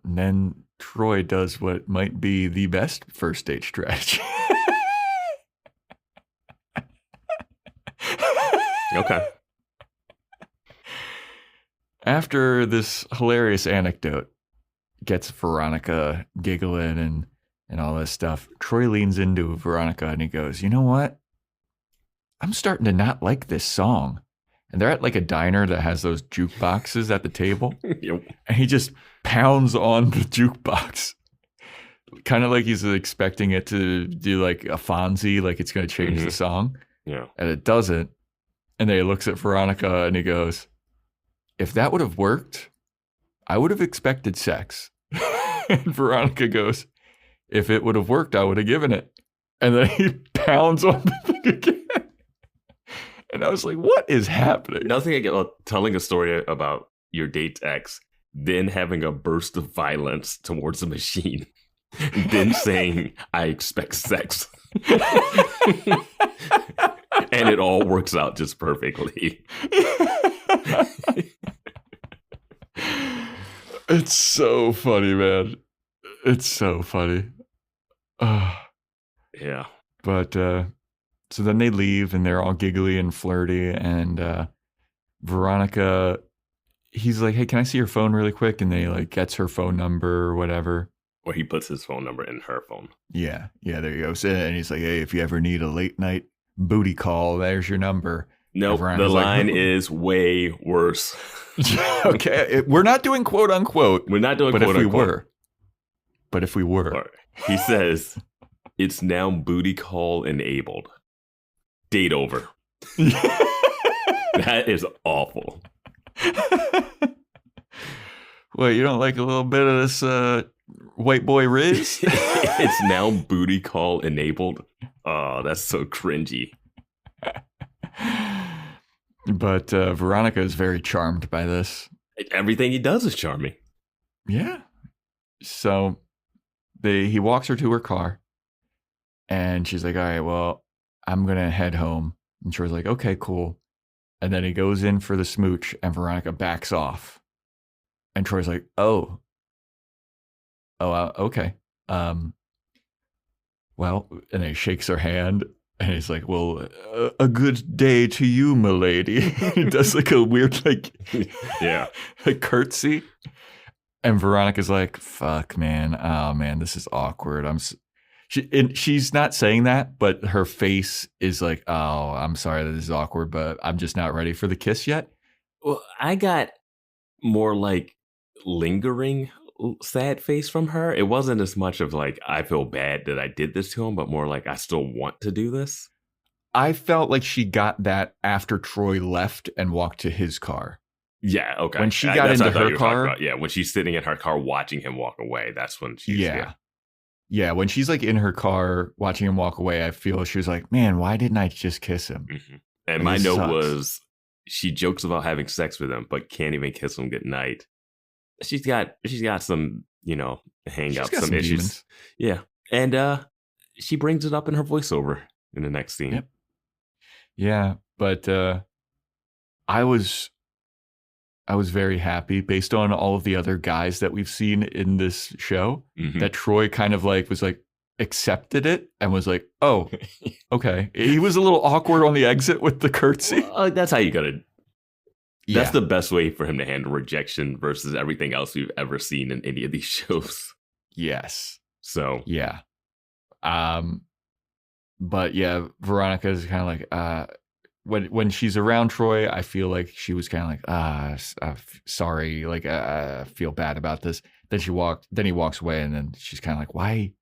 And then Troy does what might be the best first date strategy. Okay. After this hilarious anecdote gets Veronica giggling and all this stuff, Troy leans into Veronica and he goes, you know what? I'm starting to not like this song. And they're at like a diner that has those jukeboxes at the table. Yep. And he just pounds on the jukebox. Kind of like he's expecting it to do like a Fonzie, like it's going to change the song. Yeah. And it doesn't. And then he looks at Veronica and he goes, if that would have worked, I would have expected sex. And Veronica goes, if it would have worked, I would have given it. And then he pounds on the thing again. And I was like, what is happening? Nothing about telling a story about your date's ex, then having a burst of violence towards the machine, then saying, I expect sex. And it all works out just perfectly. It's so funny, man. It's so funny. Yeah. But so then they leave and they're all giggly and flirty. And Veronica, he's like, hey, can I see your phone really quick? And they like gets her phone number or whatever. Or he puts his phone number in her phone. Yeah. Yeah, there you go. And he's like, hey, if you ever need a late night booty call, there's your number. Nope, the line is way worse. Okay, we're not doing quote unquote. We're not doing quote unquote. But if we were. He says, it's now booty call enabled. Date over. That is awful. Well, you don't like a little bit of this white boy Riz? It's now booty call enabled. Oh, that's so cringy. But Veronica is very charmed by this. Everything he does is charming. Yeah. So he walks her to her car, and she's like, all right, well, I'm going to head home. And Troy's like, okay, cool. And then he goes in for the smooch, and Veronica backs off. And Troy's like, okay. Well, and he shakes her hand, and he's like, well, a good day to you, milady. He does like a weird, like, yeah, a curtsy. And Veronica's like, fuck, man. Oh, man, this is awkward. She's not saying that, but her face is like, oh, I'm sorry that this is awkward, but I'm just not ready for the kiss yet. Well, I got more like lingering sad face from her. It wasn't as much of like, I feel bad that I did this to him, but more like, I still want to do this. I felt like she got that after Troy left and walked to his car. Yeah, okay. When she got into her car. Yeah, when she's sitting in her car watching him walk away, that's when she's... Yeah, when she's like in her car watching him walk away, I feel she was like, man, why didn't I just kiss him? Mm-hmm. And my note was, she jokes about having sex with him, but can't even kiss him goodnight. She's got some, hang up, some issues. Demons. Yeah. And she brings it up in her voiceover in the next scene. Yep. Yeah, but I was very happy based on all of the other guys that we've seen in this show that Troy kind of like was like accepted it and was like, oh, okay. He was a little awkward on the exit with the curtsy. Well, that's how you gotta. That's the best way for him to handle rejection versus everything else we've ever seen in any of these shows. Yes. So yeah. But yeah, Veronica is kind of like when she's around Troy, I feel like she was kind of like sorry, like I feel bad about this. Then he walks away, and then she's kind of like, why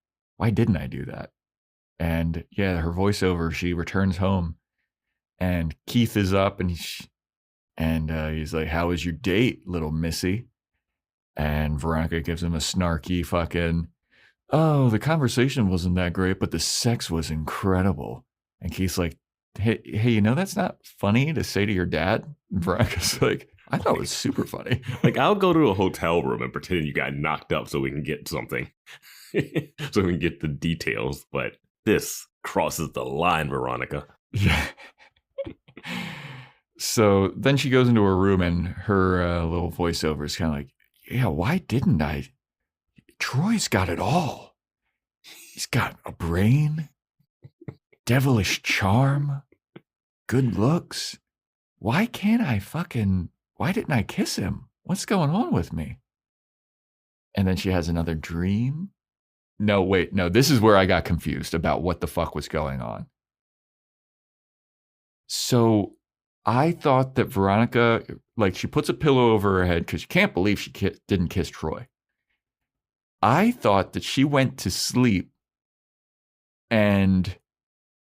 didn't I do that? And yeah, her voiceover, she returns home, and Keith is up, and he's like, how was your date, little missy? And Veronica gives him a snarky fucking, oh, the conversation wasn't that great, but the sex was incredible. And Keith's like, hey, that's not funny to say to your dad? And Veronica's like, I thought it was super funny. Like, I'll go to a hotel room and pretend you got knocked up so we can get something. So we can get the details. But this crosses the line, Veronica. Yeah. So then she goes into her room, and her little voiceover is kind of like, yeah, why didn't I? Troy's got it all. He's got a brain, devilish charm, good looks. Why didn't I kiss him? What's going on with me? And then she has another dream. No, this is where I got confused about what the fuck was going on. So I thought that Veronica, like, she puts a pillow over her head because she can't believe she didn't kiss Troy. I thought that she went to sleep and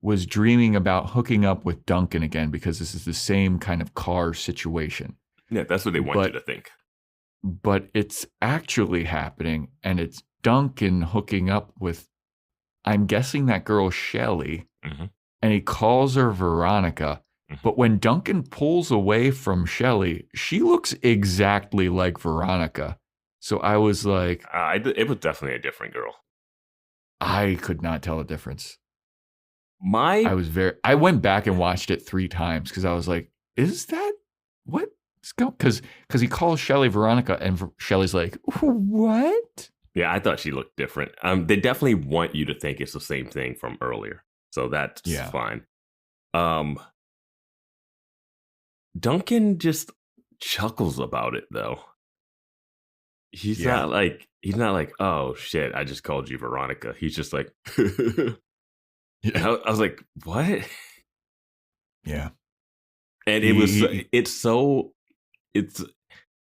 was dreaming about hooking up with Duncan again because this is the same kind of car situation. Yeah, that's what they want you to think. But it's actually happening, and it's Duncan hooking up with, I'm guessing, that girl Shelly, and he calls her Veronica. But when Duncan pulls away from Shelly, she looks exactly like Veronica. So I was like... it was definitely a different girl. I could not tell the difference. I went back and watched it 3 times because I was like, is that what? Because he calls Shelly Veronica, and Shelly's like, what? Yeah, I thought she looked different. They definitely want you to think it's the same thing from earlier. So that's fine. Duncan just chuckles about it, though. He's not like, oh shit, I just called you Veronica. He's just like, I was like, what? Yeah. And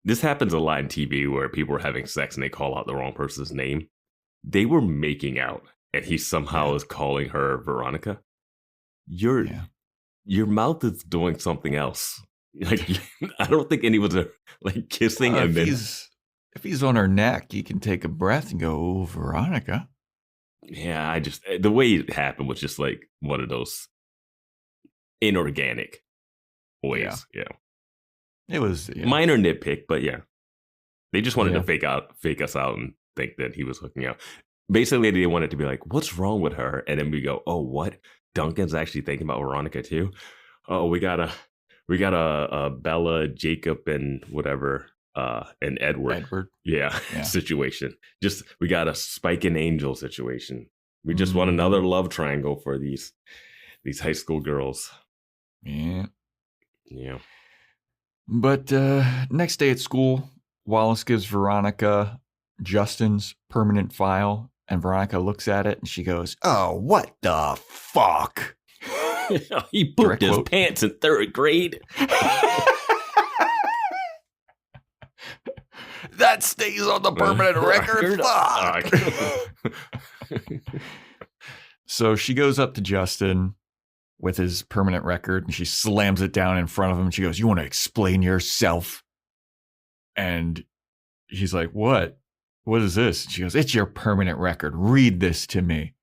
this happens a lot in TV where people are having sex and they call out the wrong person's name. They were making out, and he somehow is calling her Veronica. Your mouth is doing something else. Like, I don't think anyone's like kissing and then. If he's on her neck, you can take a breath and go, oh, Veronica. Yeah, the way it happened was just like one of those inorganic ways. Yeah. It was minor nitpick, but yeah. They just wanted to fake us out and think that he was hooking up. Basically, they wanted to be like, what's wrong with her? And then we go, oh, what? Duncan's actually thinking about Veronica too. Oh, we got a Bella, Jacob, and whatever, and Edward. Yeah. Situation. Just we got a Spike and Angel situation. We just want another love triangle for these high school girls. Yeah. But next day at school, Wallace gives Veronica Justin's permanent file, and Veronica looks at it and she goes, "Oh, what the fuck?" He pooped his pants in 3rd grade. That stays on the permanent record. Fuck. So she goes up to Justin with his permanent record and she slams it down in front of him. And she goes, "You want to explain yourself?" And he's like, "What? What is this?" And she goes, "It's your permanent record. Read this to me."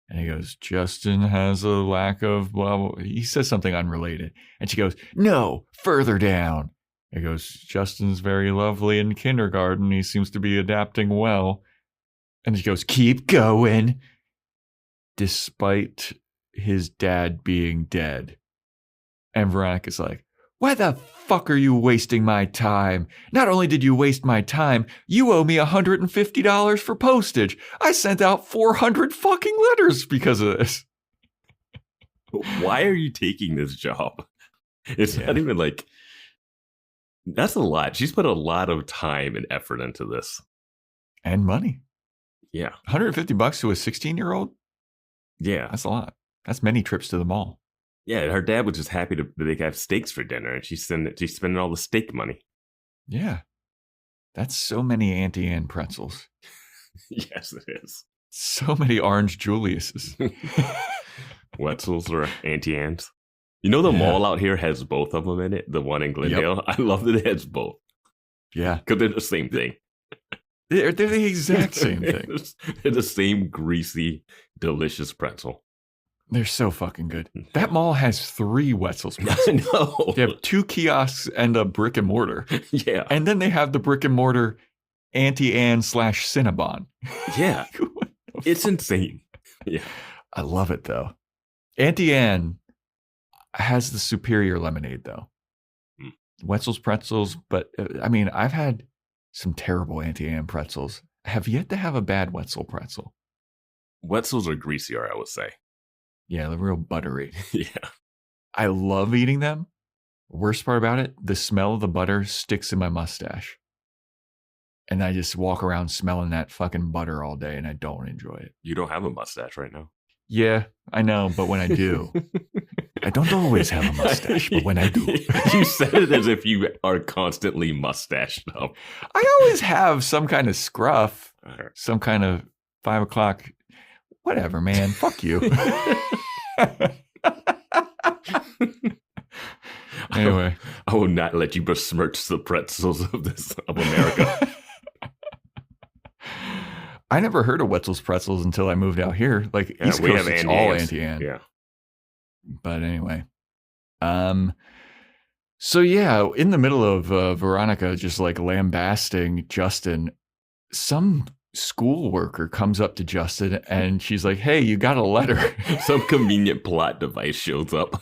And he goes, "Justin has a lack of blah, blah." He says something unrelated. And she goes, "No, further down." He goes, "Justin's very lovely in kindergarten. He seems to be adapting well." And she goes, "Keep going." Despite his dad being dead. And Veronica's like, "Why the fuck are you wasting my time? Not only did you waste my time, you owe me $150 for postage. I sent out 400 fucking letters because of this." Why are you taking this job? It's not even like, that's a lot. She's put a lot of time and effort into this. And money. Yeah. $150 to a 16-year-old? Yeah. That's a lot. That's many trips to the mall. Yeah, her dad was just happy that they could have steaks for dinner, and she's spending all the steak money. Yeah. That's so many Auntie Anne pretzels. Yes, it is. So many Orange Julius's. Wetzels or Auntie Anne's. You know the mall out here has both of them in it? The one in Glendale? Yep. I love that it has both. Yeah. Because they're the same thing. They're the exact same thing. They're the same greasy, delicious pretzel. They're so fucking good. That mall has 3 Wetzel's pretzels. I know. They have 2 kiosks and a brick and mortar. Yeah. And then they have the brick and mortar Auntie Anne / Cinnabon. Yeah. It's insane. Yeah. I love it, though. Auntie Anne has the superior lemonade, though. Wetzel's pretzels, but I mean, I've had some terrible Auntie Anne pretzels. I have yet to have a bad Wetzel pretzel. Wetzels are greasier, I would say. Yeah, they're real buttery. Yeah. I love eating them. Worst part about it, the smell of the butter sticks in my mustache. And I just walk around smelling that fucking butter all day and I don't enjoy it. You don't have a mustache right now. Yeah, I know, but when I do, I don't always have a mustache, but when I do. You said it as if you are constantly mustached up. I always have some kind of scruff, some kind of 5 o'clock. Whatever, man. Fuck you. Anyway. I will not let you besmirch the pretzels of America. I never heard of Wetzel's pretzels until I moved out here. Like, East Coast, it's all Auntie Anne. Yeah. But anyway. So yeah, in the middle of Veronica just like lambasting Justin, some school worker comes up to Justin and she's like, "Hey, you got a letter." Some convenient plot device shows up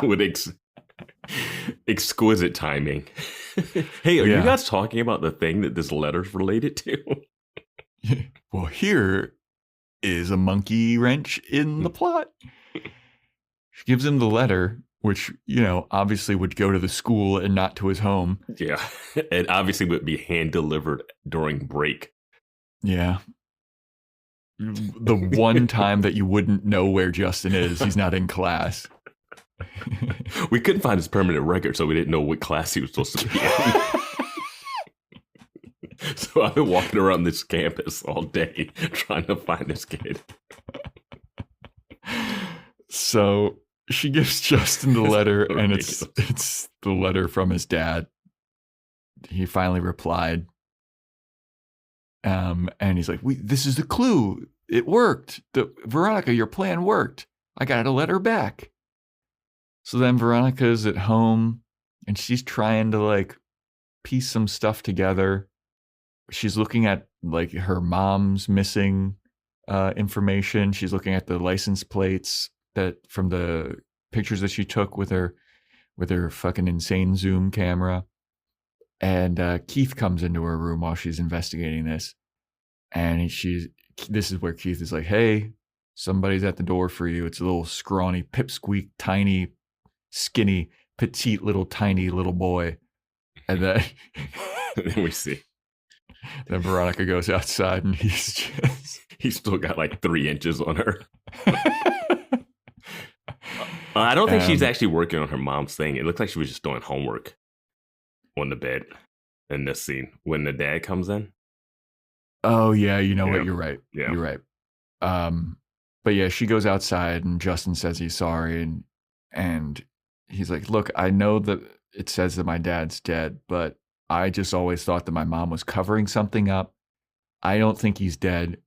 with exquisite timing. Hey, are you guys talking about the thing that this letter's related to? Well, here is a monkey wrench in the plot. She gives him the letter, which, you know, obviously would go to the school and not to his home. Yeah. And obviously would be hand delivered during break. Yeah. The one time that you wouldn't know where Justin is, he's not in class. We couldn't find his permanent record, so we didn't know what class he was supposed to be in. So I've been walking around this campus all day trying to find this kid. So she gives Justin the letter, and it's the letter from his dad. He finally replied. And he's like, "This is the clue. It worked. Veronica, your plan worked. I got a letter back." So then Veronica's at home and she's trying to like piece some stuff together. she's looking at like her mom's missing information. She's looking at the license plates that from the pictures that she took with her fucking insane zoom camera. And Keith comes into her room while she's investigating this. And this is where Keith is like, hey, somebody's at the door for you. It's a little scrawny, pipsqueak, tiny, skinny, petite, tiny little boy. And then then we see. Then Veronica goes outside and he's still got like 3 inches on her. I don't think she's actually working on her mom's thing. It looks like she was just doing homework on the bed in this scene when the dad comes in. Oh yeah, you know what? You're right. Yeah. You're right. But yeah, she goes outside and Justin says he's sorry and he's like, look, I know that it says that my dad's dead, but I just always thought that my mom was covering something up. I don't think he's dead.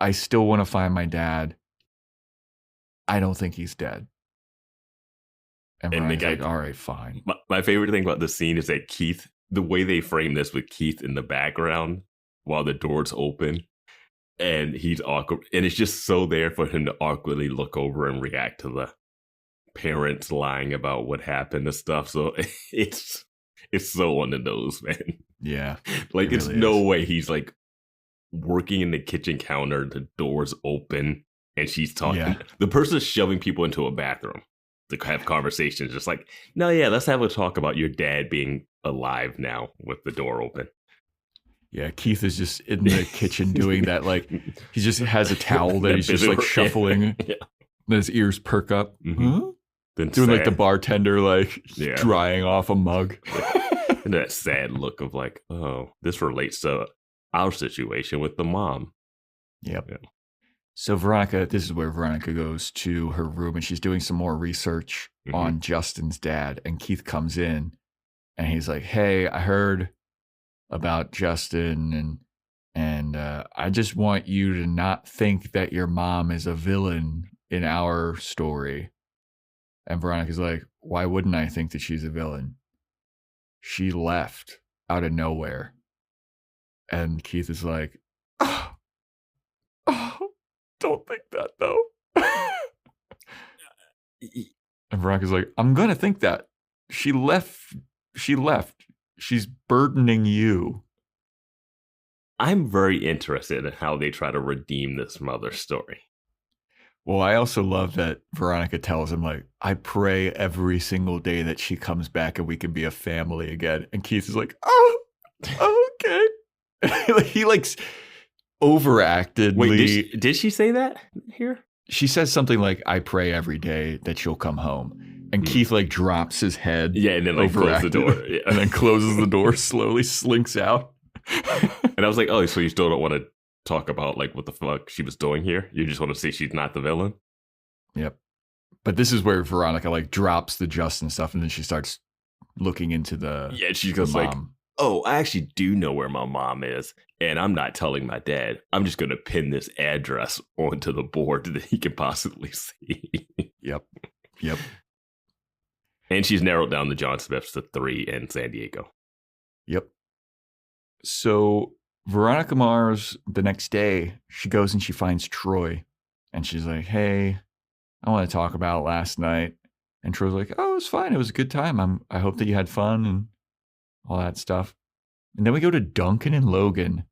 I still want to find my dad. I don't think he's dead. And the guy's like, all right, fine. My favorite thing about this scene is that Keith, the way they frame this with Keith in the background while the door's open and he's awkward. And it's just so there for him to awkwardly look over and react to the parents lying about what happened and stuff. So it's so on the nose, man. Yeah. Like it's really no way he's like working in the kitchen counter, the door's open and she's talking. Yeah. The person's shoving people into a bathroom to have conversations. Just like, no, yeah, let's have a talk about your dad being alive now with the door open. Yeah, Keith is just in the kitchen doing that. Like he just has a towel that he's just like shuffling. Yeah. Then his ears perk up. Mm-hmm. Huh? Then doing sad. Like the bartender, like drying off a mug. And that sad look of like, oh, this relates to our situation with the mom. Yep. Yeah. So Veronica, this is where Veronica goes to her room and she's doing some more research on Justin's dad. And Keith comes in and he's like, hey, I heard about Justin and I just want you to not think that your mom is a villain in our story. And Veronica's like, why wouldn't I think that she's a villain? She left out of nowhere. And Keith is like, oh, don't think that though. And Veronica's like, I'm going to think that. She left. She's burdening you. I'm very interested in how they try to redeem this mother story. Well, I also love that Veronica tells him, like, I pray every single day that she comes back and we can be a family again. And Keith is like, oh, okay. He likes overacted. Wait, did she say that here? She says something like, I pray every day that she'll come home. And Keith like drops his head. Yeah, and then like closes the door. Yeah. And then closes the door, slowly slinks out. And I was like, oh, so you still don't want to talk about like what the fuck she was doing here? You just want to say she's not the villain? Yep. But this is where Veronica like drops the Justin stuff and then she starts looking into the she goes like, oh, I actually do know where my mom is and I'm not telling my dad. I'm just going to pin this address onto the board that he can possibly see. Yep. And she's narrowed down the John Smiths to 3 in San Diego. Yep. So Veronica Mars, the next day, she goes and she finds Troy. And she's like, hey, I want to talk about last night. And Troy's like, oh, it was fine. It was a good time. I hope that you had fun and all that stuff. And then we go to Duncan and Logan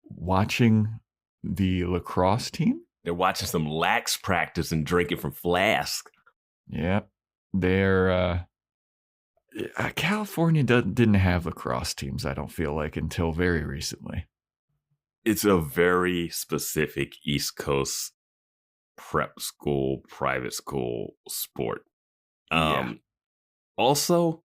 watching the lacrosse team. They're watching some lax practice and drinking from flask. Yep. They're California didn't have lacrosse teams, I don't feel like, until very recently. It's a very specific East Coast prep school, private school sport. Also,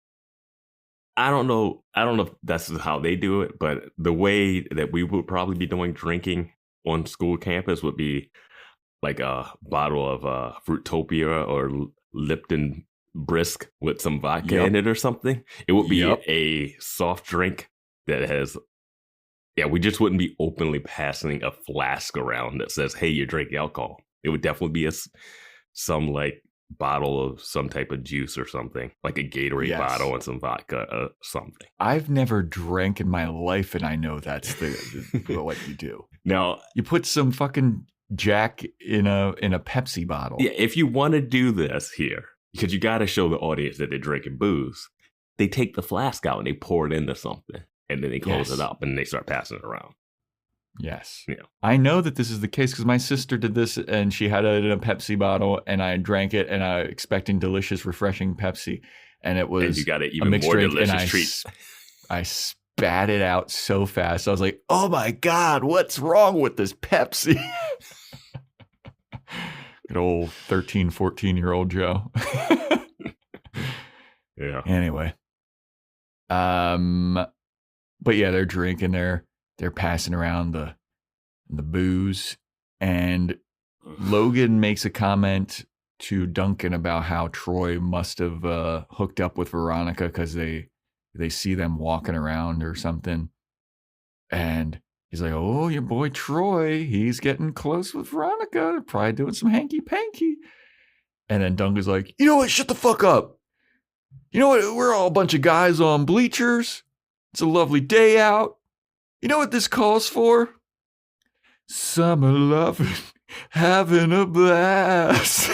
I don't know if that's how they do it, but the way that we would probably be doing drinking on school campus would be like a bottle of Fruitopia or Lipton Brisk with some vodka in it or something. It would be a soft drink that has, we just wouldn't be openly passing a flask around that says, hey, you're drinking alcohol. It would definitely be some like bottle of some type of juice or something, like a Gatorade bottle and some vodka or something. I've never drank in my life, and I know that's what you do. Now, you put some fucking Jack in a Pepsi bottle. Yeah, if you want to do this here, because you got to show the audience that they're drinking booze, they take the flask out and they pour it into something, and then they close it up and they start passing it around. Yes. Yeah. I know that this is the case because my sister did this and she had it in a Pepsi bottle and I drank it and I expecting delicious, refreshing Pepsi. And it was and you got an even more delicious treat. I spat it out so fast. I was like, oh my God, what's wrong with this Pepsi? Good old 13, 14-year-old Joe. Yeah. Anyway. But yeah, they're drinking They're passing around the booze, and Logan makes a comment to Duncan about how Troy must have hooked up with Veronica because they see them walking around or something. And he's like, oh, your boy Troy, he's getting close with Veronica, probably doing some hanky-panky. And then Duncan's like, you know what, shut the fuck up. You know what, we're all a bunch of guys on bleachers. It's a lovely day out. You know what this calls for? Summer loving, having a blast.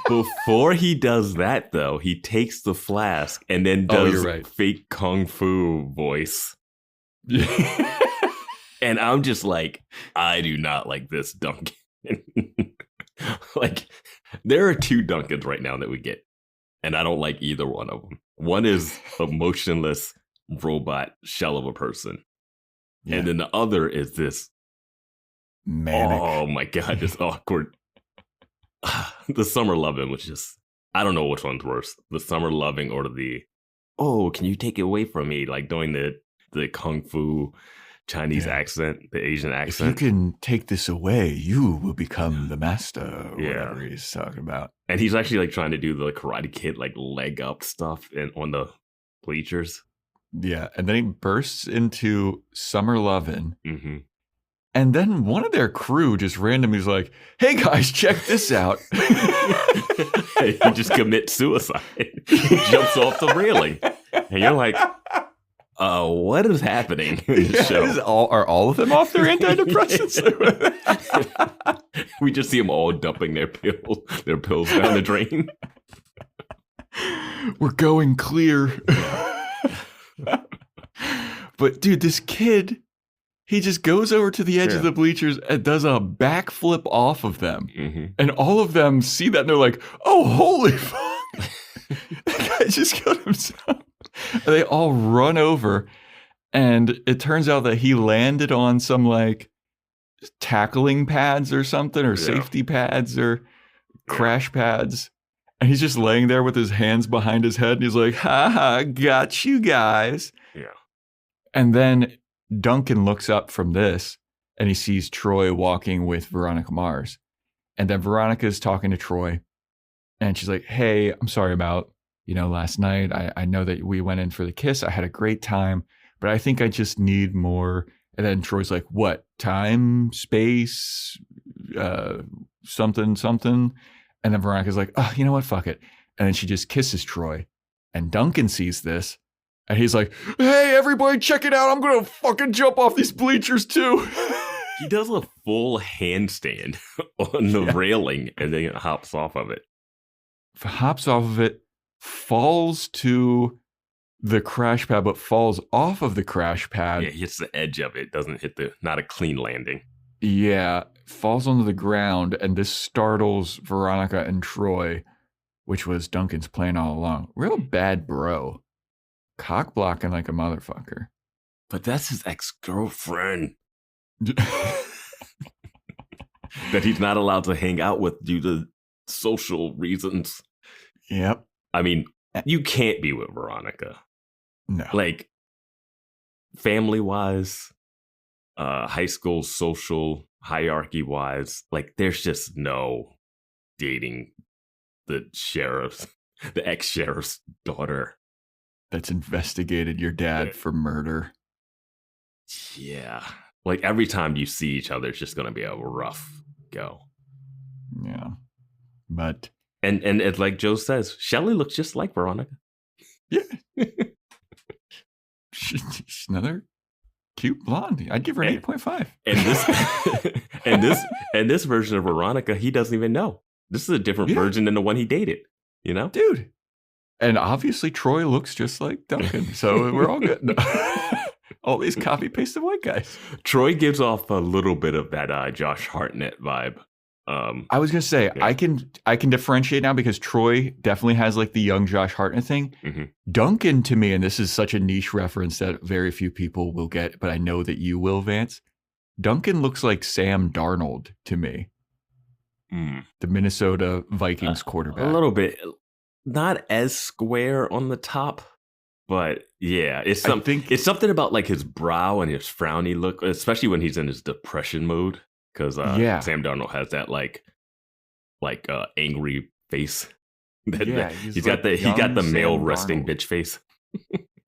Before he does that, though, he takes the flask and then does fake kung fu voice. And I'm just like, I do not like this Duncan. Like, there are two Duncans right now that we get, and I don't like either one of them. One is emotionless robot shell of a person, and then the other is this manic. Oh my God, this awkward. The summer loving was just, I don't know which one's worse, the summer loving or the can you take it away from me, like doing the kung fu Chinese accent, the Asian accent. If you can take this away, you will become the master, or whatever he's talking about. And he's actually like trying to do the Karate Kid like leg up stuff on the bleachers. Yeah, and then he bursts into Summer Lovin'. Mm-hmm. And then one of their crew just randomly is like, hey guys, check this out. He just commits suicide. He jumps off the railing. And you're like, what is happening in this show? Are all of them off their antidepressants? We just see them all dumping their pills down the drain. We're going clear. But dude, this kid, he just goes over to the edge of the bleachers and does a backflip off of them. Mm-hmm. And all of them see that and they're like, oh, holy fuck. That guy just killed himself. And they all run over. And it turns out that he landed on some like tackling pads or something, or safety pads or crash pads. And he's just laying there with his hands behind his head. And he's like, ha ha, got you guys. Yeah. And then Duncan looks up from this and he sees Troy walking with Veronica Mars. And then Veronica is talking to Troy and she's like, hey, I'm sorry about, last night. I know that we went in for the kiss. I had a great time, but I think I just need more. And then Troy's like, what? Time, space, something. And then Veronica's like, oh, you know what? Fuck it. And then she just kisses Troy. And Duncan sees this. And he's like, hey, everybody, check it out. I'm going to fucking jump off these bleachers, too. He does a full handstand on the railing and then hops off of it. Hops off of it, falls to the crash pad, but falls off of the crash pad. Yeah, he hits the edge of it. Doesn't hit not a clean landing. Yeah, falls onto the ground. And this startles Veronica and Troy, which was Duncan's plan all along. Real bad bro. Cock blocking like a motherfucker. But that's his ex-girlfriend. That he's not allowed to hang out with due to social reasons. Yep. I mean, you can't be with Veronica. No. Like, family-wise, high school social hierarchy-wise, like, there's just no dating the ex-sheriff's daughter. That's investigated your dad for murder. Yeah. Like, every time you see each other, it's just going to be a rough go. Yeah. But And it's like Joe says, Shelley looks just like Veronica. Yeah. She's another cute blonde. I'd give her an 8.5. And this version of Veronica, he doesn't even know. This is a different version than the one he dated, you know? Dude. And obviously Troy looks just like Duncan. So we're all good. All these copy-pasted white guys. Troy gives off a little bit of that Josh Hartnett vibe. I was going to say, I can differentiate now because Troy definitely has like the young Josh Hartnett thing. Mm-hmm. Duncan, to me, and this is such a niche reference that very few people will get, but I know that you will, Vance. Duncan looks like Sam Darnold to me. The Minnesota Vikings quarterback. A little bit. Not as square on the top, but yeah, it's something about like his brow and his frowny look, especially when he's in his depression mode. Because Sam Darnold has that like angry face. He's got the male Sam resting Darnold. bitch face.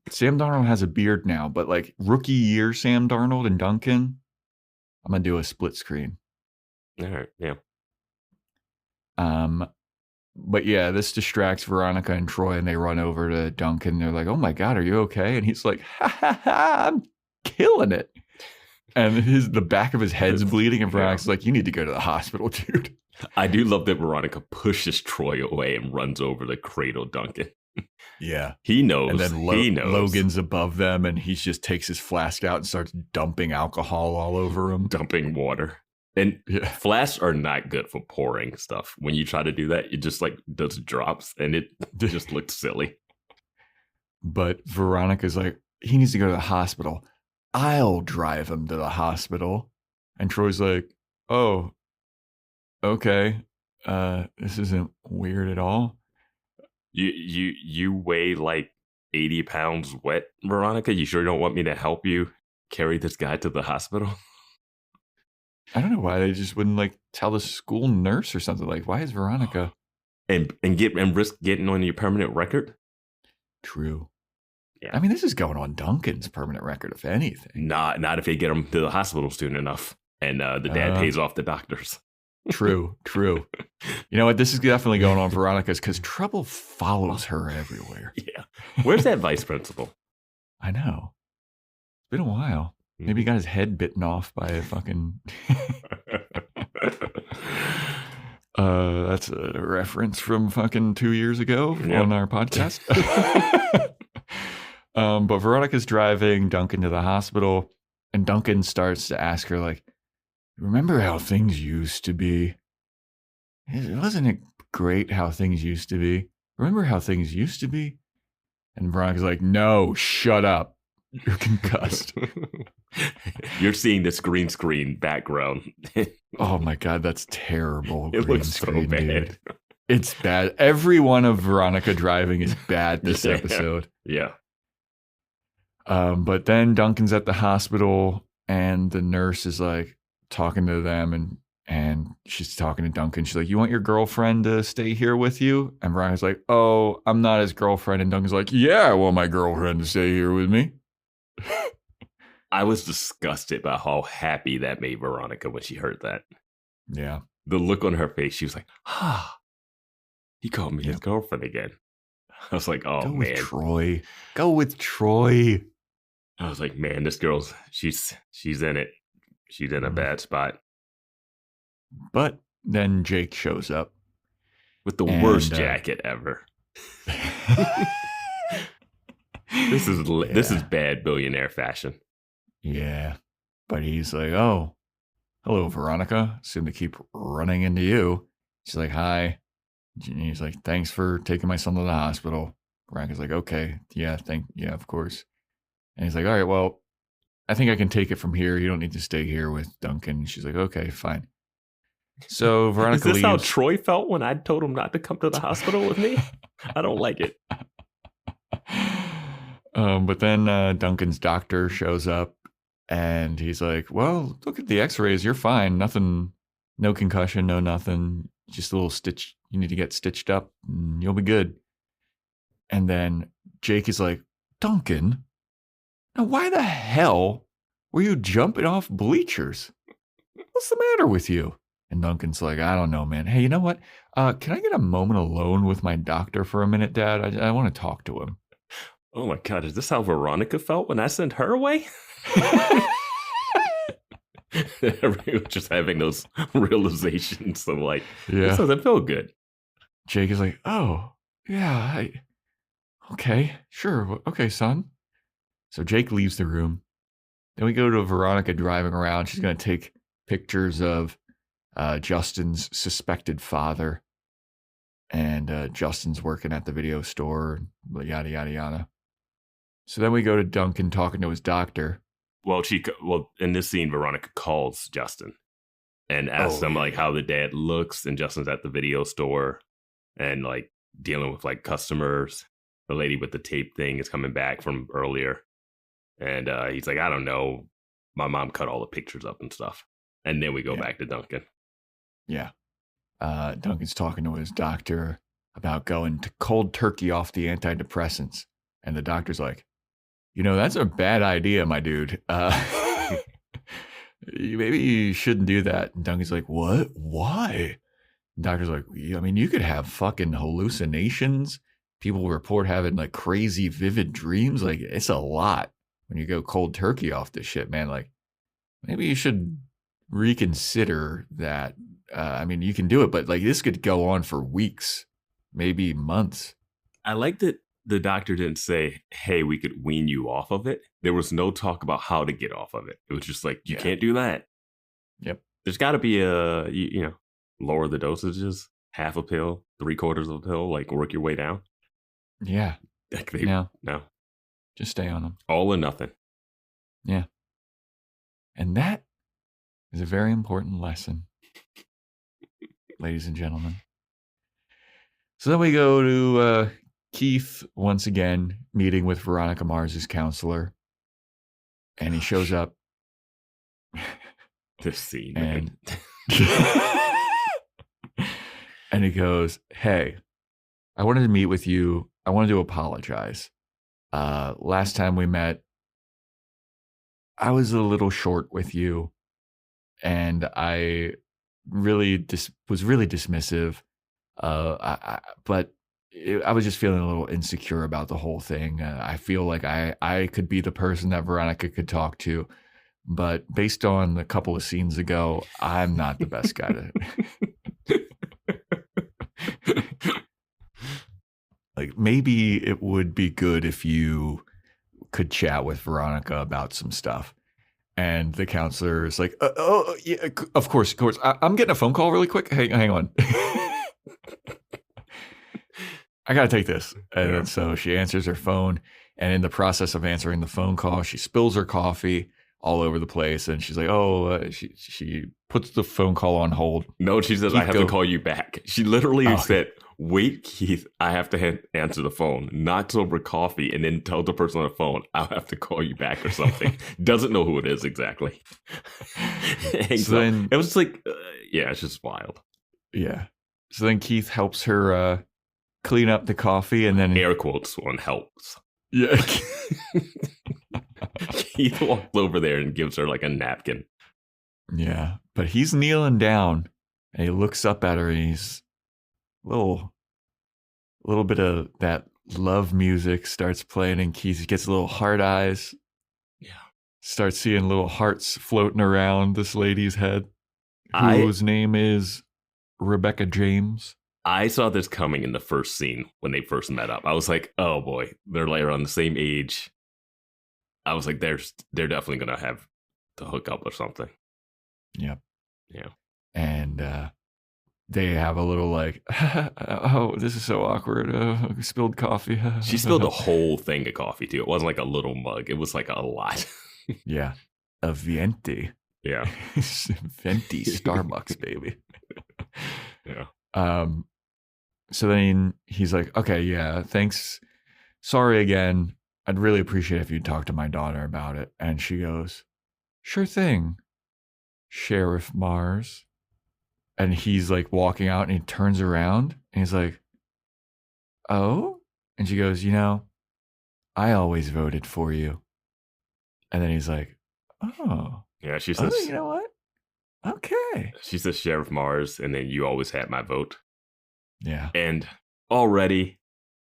Sam Darnold has a beard now, but like rookie year Sam Darnold and Duncan, I'm gonna do a split screen. All right, yeah. But yeah, this distracts Veronica and Troy, and they run over to Duncan. They're like, "Oh my God, are you okay?" And he's like, "Ha ha ha, I'm killing it." And the back of his head's bleeding, and Veronica's like, "You need to go to the hospital, dude." I do love that Veronica pushes Troy away and runs over to cradle Duncan. Yeah. He knows. And then he knows. Logan's above them, and he just takes his flask out and starts dumping alcohol all over him. Dumping water. And flasks are not good for pouring stuff. When you try to do that, it just like does drops, and it just looks silly. But Veronica's like, he needs to go to the hospital. I'll drive him to the hospital. And Troy's like, oh, okay. This isn't weird at all. You weigh like 80 pounds wet, Veronica? You sure don't want me to help you carry this guy to the hospital? I don't know why they just wouldn't like tell the school nurse or something. Like, why is Veronica and risk getting on your permanent record? True. Yeah. I mean, this is going on Duncan's permanent record, if anything. Not if they get him to the hospital soon enough, and the dad pays off the doctors. True. You know what? This is definitely going on Veronica's because trouble follows her everywhere. Yeah. Where's that vice principal? I know. It's been a while. Maybe he got his head bitten off by a fucking... that's a reference from fucking 2 years ago on our podcast. But Veronica's driving Duncan to the hospital, and Duncan starts to ask her, like, remember how things used to be? Wasn't it great how things used to be? Remember how things used to be? And Veronica's like, no, shut up. You're concussed. You're seeing this green screen background. Oh my God, that's terrible. It looks so bad. Dude. It's bad. Every one of Veronica driving is bad this episode. Yeah. But then Duncan's at the hospital, and the nurse is like talking to them, and she's talking to Duncan. She's like, you want your girlfriend to stay here with you? And Veronica's like, oh, I'm not his girlfriend. And Duncan's like, yeah, I want my girlfriend to stay here with me. I was disgusted by how happy that made Veronica when she heard that. Yeah. The look on her face, she was like, he called me his girlfriend again. I was like, oh, Go man. with Troy. I was like, man, this girl's, she's in it. She's in a bad spot. But then Jake shows up. With the worst jacket ever. This is bad billionaire fashion. Yeah. But he's like, oh, hello, Veronica. Seem to keep running into you. She's like, hi. And he's like, thanks for taking my son to the hospital. Veronica's like, okay. Yeah, of course. And he's like, all right, well, I think I can take it from here. You don't need to stay here with Duncan. And she's like, okay, fine. So Veronica leaves. Is this leaves. how Troy felt when I told him not to come to the hospital with me? I don't like it. But then Duncan's doctor shows up, and he's like, well, look at the x-rays. You're fine. Nothing, no concussion, no nothing. Just a little stitch. You need to get stitched up, and you'll be good. And then Jake is like, Duncan, now why the hell were you jumping off bleachers? What's the matter with you? And Duncan's like, I don't know, man. Hey, you know what? Can I get a moment alone with my doctor for a minute, Dad? I want to talk to him. Oh my God, is this how Veronica felt when I sent her away? Everyone just having those realizations of like, this doesn't feel good. Jake is like, oh, yeah, okay, sure. Okay, son. So Jake leaves the room. Then we go to Veronica driving around. She's going to take pictures of Justin's suspected father. And Justin's working at the video store, yada, yada, yada. So then we go to Duncan talking to his doctor. Well, in this scene, Veronica calls Justin and asks him like how the dad looks, and Justin's at the video store and like dealing with like customers. The lady with the tape thing is coming back from earlier, and he's like, I don't know, my mom cut all the pictures up and stuff. And then we go back to Duncan. Yeah, Duncan's talking to his doctor about going to cold turkey off the antidepressants, and the doctor's like, you know, that's a bad idea, my dude. Maybe you shouldn't do that. And Duncan's like, what? Why? And doctor's like, I mean, you could have fucking hallucinations. People report having like crazy vivid dreams. Like, it's a lot when you go cold turkey off this shit, man. Like, maybe you should reconsider that. I mean, you can do it, but like this could go on for weeks, maybe months. I like that the doctor didn't say, hey, we could wean you off of it. There was no talk about how to get off of it. It was just like, you can't do that. Yep. There's got to be lower the dosages, half a pill, 3/4 of a pill, like work your way down. Yeah. No. Just stay on them. All or nothing. Yeah. And that is a very important lesson, ladies and gentlemen. So then we go to Keith, once again, meeting with Veronica Mars's counselor. And he shows up. This scene, and, and he goes, hey, I wanted to meet with you. I wanted to apologize. Last time we met, I was a little short with you. And I really was really dismissive. But I was just feeling a little insecure about the whole thing. I feel like I could be the person that Veronica could talk to, but based on a couple of scenes ago, I'm not the best guy to. Like, maybe it would be good if you could chat with Veronica about some stuff. And the counselor is like, yeah, of course. I'm getting a phone call really quick. Hang on. I got to take this. And then so she answers her phone. And in the process of answering the phone call, she spills her coffee all over the place. And she's like, she puts the phone call on hold. No, she says, I have to call you back. She literally said, wait, Keith, I have to answer the phone, knock over coffee, and then tell the person on the phone, I'll have to call you back or something. Doesn't know who it is exactly. So then, it was like, it's just wild. Yeah. So then Keith helps her clean up the coffee, and then air quotes on helps. Yeah. Keith walks over there and gives her like a napkin. Yeah. But he's kneeling down and he looks up at her and he's a little bit of that love music starts playing, and Keith gets little heart eyes. Yeah. Starts seeing little hearts floating around this lady's head, whose name is Rebecca James. I saw this coming in the first scene when they first met up. I was like, oh boy, they're like around the same age. I was like, they're definitely going to have to hook up or something. Yep. Yeah. And they have a little like, oh, this is so awkward. Spilled coffee. She spilled a whole thing of coffee too. It wasn't like a little mug. It was like a lot. Yeah. A Venti. Yeah. Venti Starbucks, baby. Yeah. So then he's like, okay, yeah, thanks. Sorry again. I'd really appreciate if you'd talk to my daughter about it. And she goes, sure thing, Sheriff Mars. And he's like walking out and he turns around and he's like, oh? And she goes, I always voted for you. And then he's like, oh. Yeah, she says, you know what? Okay. She says Sheriff Mars, and then you always had my vote. Yeah. And already,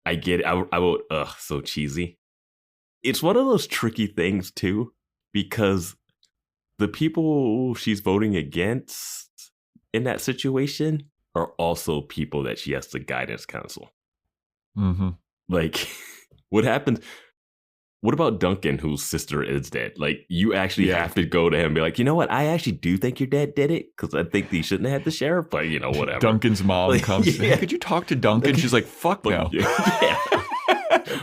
I get it. I vote, so cheesy. It's one of those tricky things, too, because the people she's voting against in that situation are also people that she has to guidance counsel. Mm-hmm. Like, what happens? What about Duncan, whose sister is dead? Like, you actually have to go to him and be like, you know what? I actually do think your dad did it because I think he shouldn't have had the sheriff, but whatever. Duncan's mom comes in. Hey, could you talk to Duncan? She's like, fuck no. Yeah.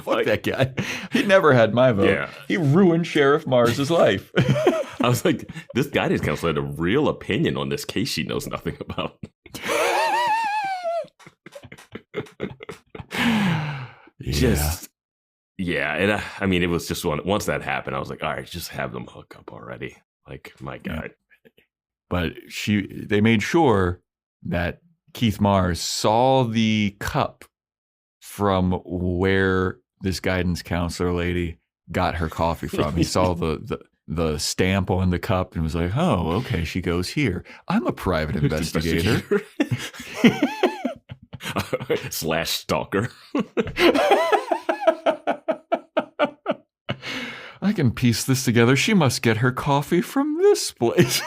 Fuck that guy. He never had my vote. Yeah. He ruined Sheriff Mars's life. I was like, this guidance counselor had a real opinion on this case she knows nothing about. And I mean, it was just once that happened, I was like, all right, just have them hook up already. Like, my God. Yeah. But they made sure that Keith Mars saw the cup from where this guidance counselor lady got her coffee from. He saw the stamp on the cup and was like, oh, okay, she goes here. I'm a private investigator. / stalker. I can piece this together. She must get her coffee from this place.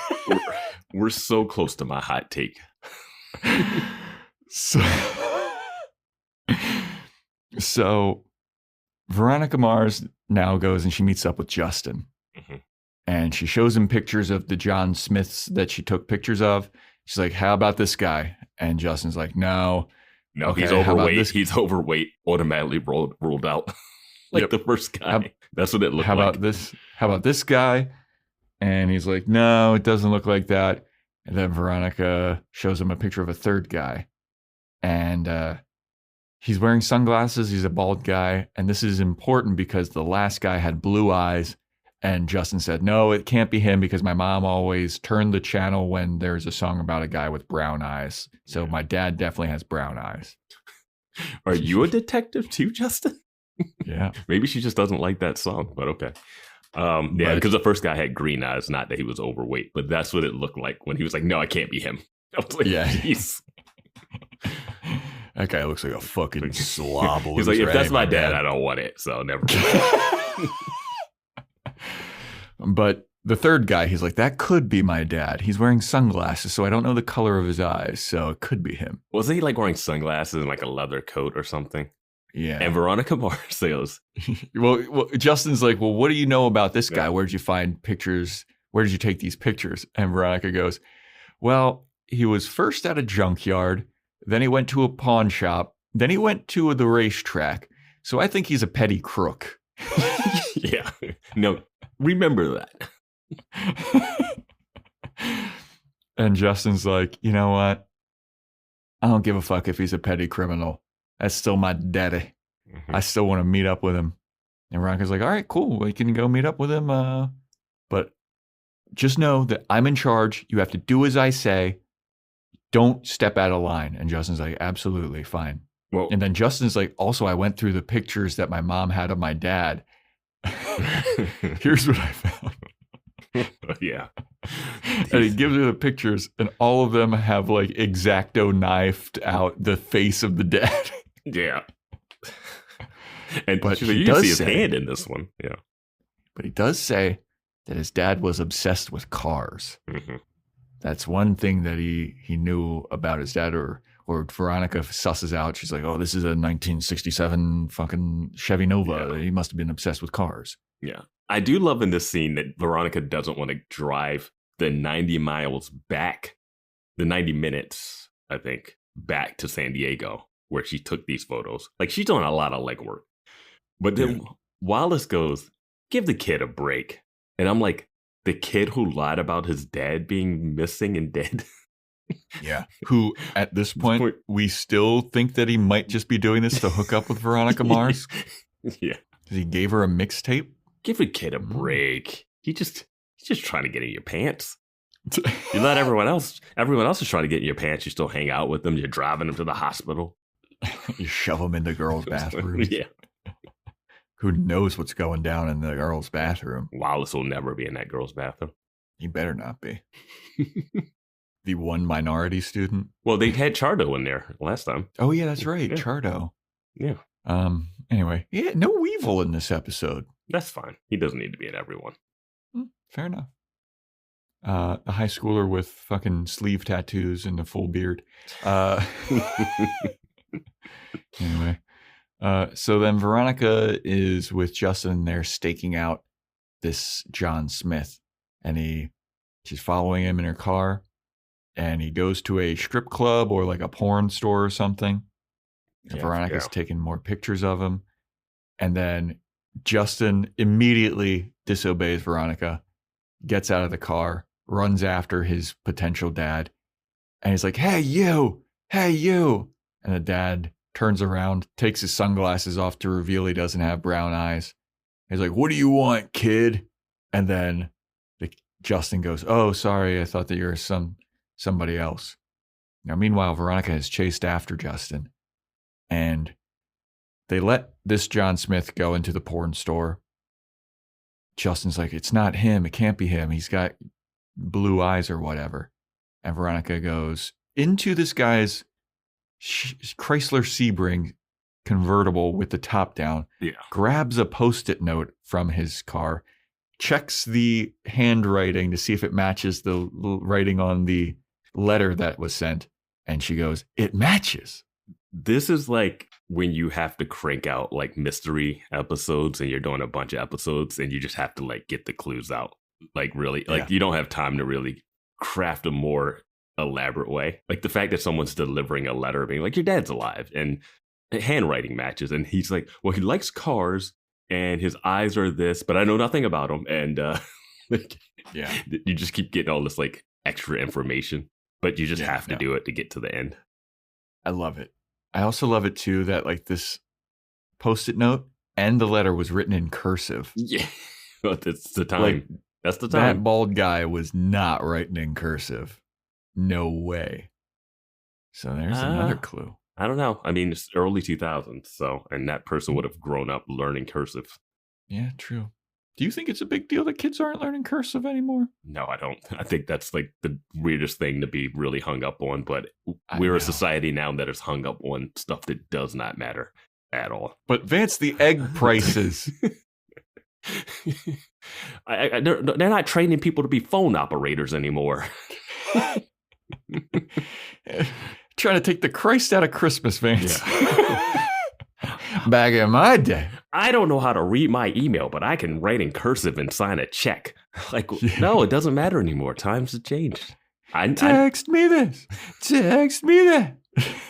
We're so close to my hot take. So Veronica Mars now goes and she meets up with Justin. Mm-hmm. And she shows him pictures of the John Smiths that she took pictures of. She's like, how about this guy? And Justin's like, no, okay, he's overweight. He's overweight. Automatically ruled out. The first guy. That's what it looked like. How about this guy? And he's like, no, it doesn't look like that. And then Veronica shows him a picture of a third guy. And he's wearing sunglasses. He's a bald guy. And this is important because the last guy had blue eyes. And Justin said, no, it can't be him because my mom always turned the channel when there's a song about a guy with brown eyes. So my dad definitely has brown eyes. Are you a detective too, Justin? Yeah. Maybe she just doesn't like that song, but okay. Yeah, because the first guy had green eyes, not that he was overweight, but that's what it looked like when he was like, no, I can't be him. I was like, jeez. That guy looks like a fucking slob. He's like, if that's my dad, I don't want it, so never mind. But the third guy, he's like, that could be my dad. He's wearing sunglasses, so I don't know the color of his eyes, so it could be him. Wasn't he like wearing sunglasses and like a leather coat or something? Yeah. And Veronica Mars goes, well, Justin's like, well, what do you know about this guy? Where did you find pictures? Where did you take these pictures? And Veronica goes, well, he was first at a junkyard. Then he went to a pawn shop. Then he went to the racetrack. So I think he's a petty crook. Yeah. No, remember that. And Justin's like, you know what? I don't give a fuck if he's a petty criminal. That's still my daddy. Mm-hmm. I still want to meet up with him. And Veronica's like, all right, cool. We can go meet up with him. But just know that I'm in charge. You have to do as I say. Don't step out of line. And Justin's like, absolutely, fine. Whoa. And then Justin's like, also, I went through the pictures that my mom had of my dad. Here's what I found. Yeah. And he gives her the pictures, and all of them have like X-Acto knifed out the face of the dad. Yeah. And but she's like, you can see his hand in this one. Yeah. But he does say that his dad was obsessed with cars. Mm-hmm. That's one thing that he knew about his dad, or Veronica susses out. She's like, oh, this is a 1967 fucking Chevy Nova. Yeah. He must have been obsessed with cars. Yeah. I do love in this scene that Veronica doesn't want to drive the 90 miles back, the 90 minutes, I think, back to San Diego, where she took these photos. Like, she's doing a lot of legwork. But then Wallace goes, give the kid a break. And I'm like, the kid who lied about his dad being missing and dead? Yeah. Who, at this point, we still think that he might just be doing this to hook up with Veronica Mars? Yeah. He gave her a mixtape? Give the kid a break. He's just trying to get in your pants. You let everyone else is trying to get in your pants. You still hang out with them. You're driving them to the hospital. You shove them in the girls' bathroom. Yeah. Who knows what's going down in the girls' bathroom? Wallace will never be in that girl's bathroom. He better not be. The one minority student. Well, they had Chardo in there last time. Oh, yeah, that's right. Yeah. Chardo. Yeah. Anyway, yeah, no Weevil in this episode. That's fine. He doesn't need to be in everyone. Fair enough. A high schooler with fucking sleeve tattoos and a full beard. Anyway. So then Veronica is with Justin. They're staking out this John Smith. And she's following him in her car. And he goes to a strip club or like a porn store or something. And Veronica's taking more pictures of him. And then Justin immediately disobeys Veronica, gets out of the car, runs after his potential dad. And he's like, hey, you. And the dad turns around, takes his sunglasses off to reveal he doesn't have brown eyes. He's like, what do you want, kid? And then Justin goes, oh, sorry, I thought that you were somebody else. Now, meanwhile, Veronica has chased after Justin. And they let this John Smith go into the porn store. Justin's like, it's not him. It can't be him. He's got blue eyes or whatever. And Veronica goes into this guy's Chrysler Sebring convertible with the top down, grabs a Post-it note from his car, checks the handwriting to see if it matches the writing on the letter that was sent. And she goes, it matches. This is like when you have to crank out like mystery episodes and you're doing a bunch of episodes and you just have to like get the clues out. Like really, like you don't have time to really craft a more elaborate way. Like the fact that someone's delivering a letter being like, your dad's alive and handwriting matches. And he's like, well, he likes cars and his eyes are this, but I know nothing about him. And you just keep getting all this like extra information, but you just have to do it to get to the end. I love it. I also love it too that like this Post-it note and the letter was written in cursive. Yeah, but it's the time. Like, that's the time. That bald guy was not writing in cursive. No way. So there's another clue. I don't know. I mean, it's early 2000s, so and that person would have grown up learning cursive. Yeah, true. Do you think it's a big deal that kids aren't learning cursive anymore? No, I don't. I think that's like the weirdest thing to be really hung up on. But we're a society now that is hung up on stuff that does not matter at all. But Vance, the egg prices. They're not training people to be phone operators anymore. Trying to take the Christ out of Christmas, Vance. Yeah. Back in my day. I don't know how to read my email, but I can write in cursive and sign a check. Like, no, it doesn't matter anymore. Times have changed. Text me this. Text me that.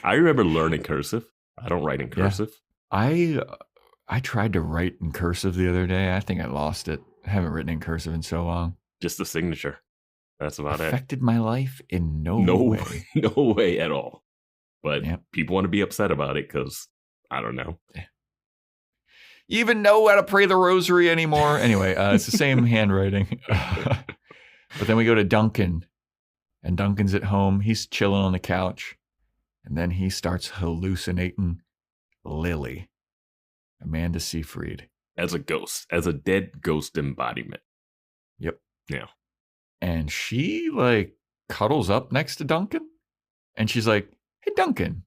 I remember learning cursive. I don't write in cursive. Yeah. I tried to write in cursive the other day. I think I lost it. I haven't written in cursive in so long. Just the signature. That's about it. Affected my life in no way. No way at all. But people want to be upset about it because, I don't know. You even know how to pray the rosary anymore? Anyway, it's the same handwriting. But then we go to Duncan. And Duncan's at home. He's chilling on the couch. And then he starts hallucinating Lily, Amanda Seyfried. As a ghost. As a dead ghost embodiment. Yep. Yeah. And she, like, cuddles up next to Duncan. And she's like, hey, Duncan,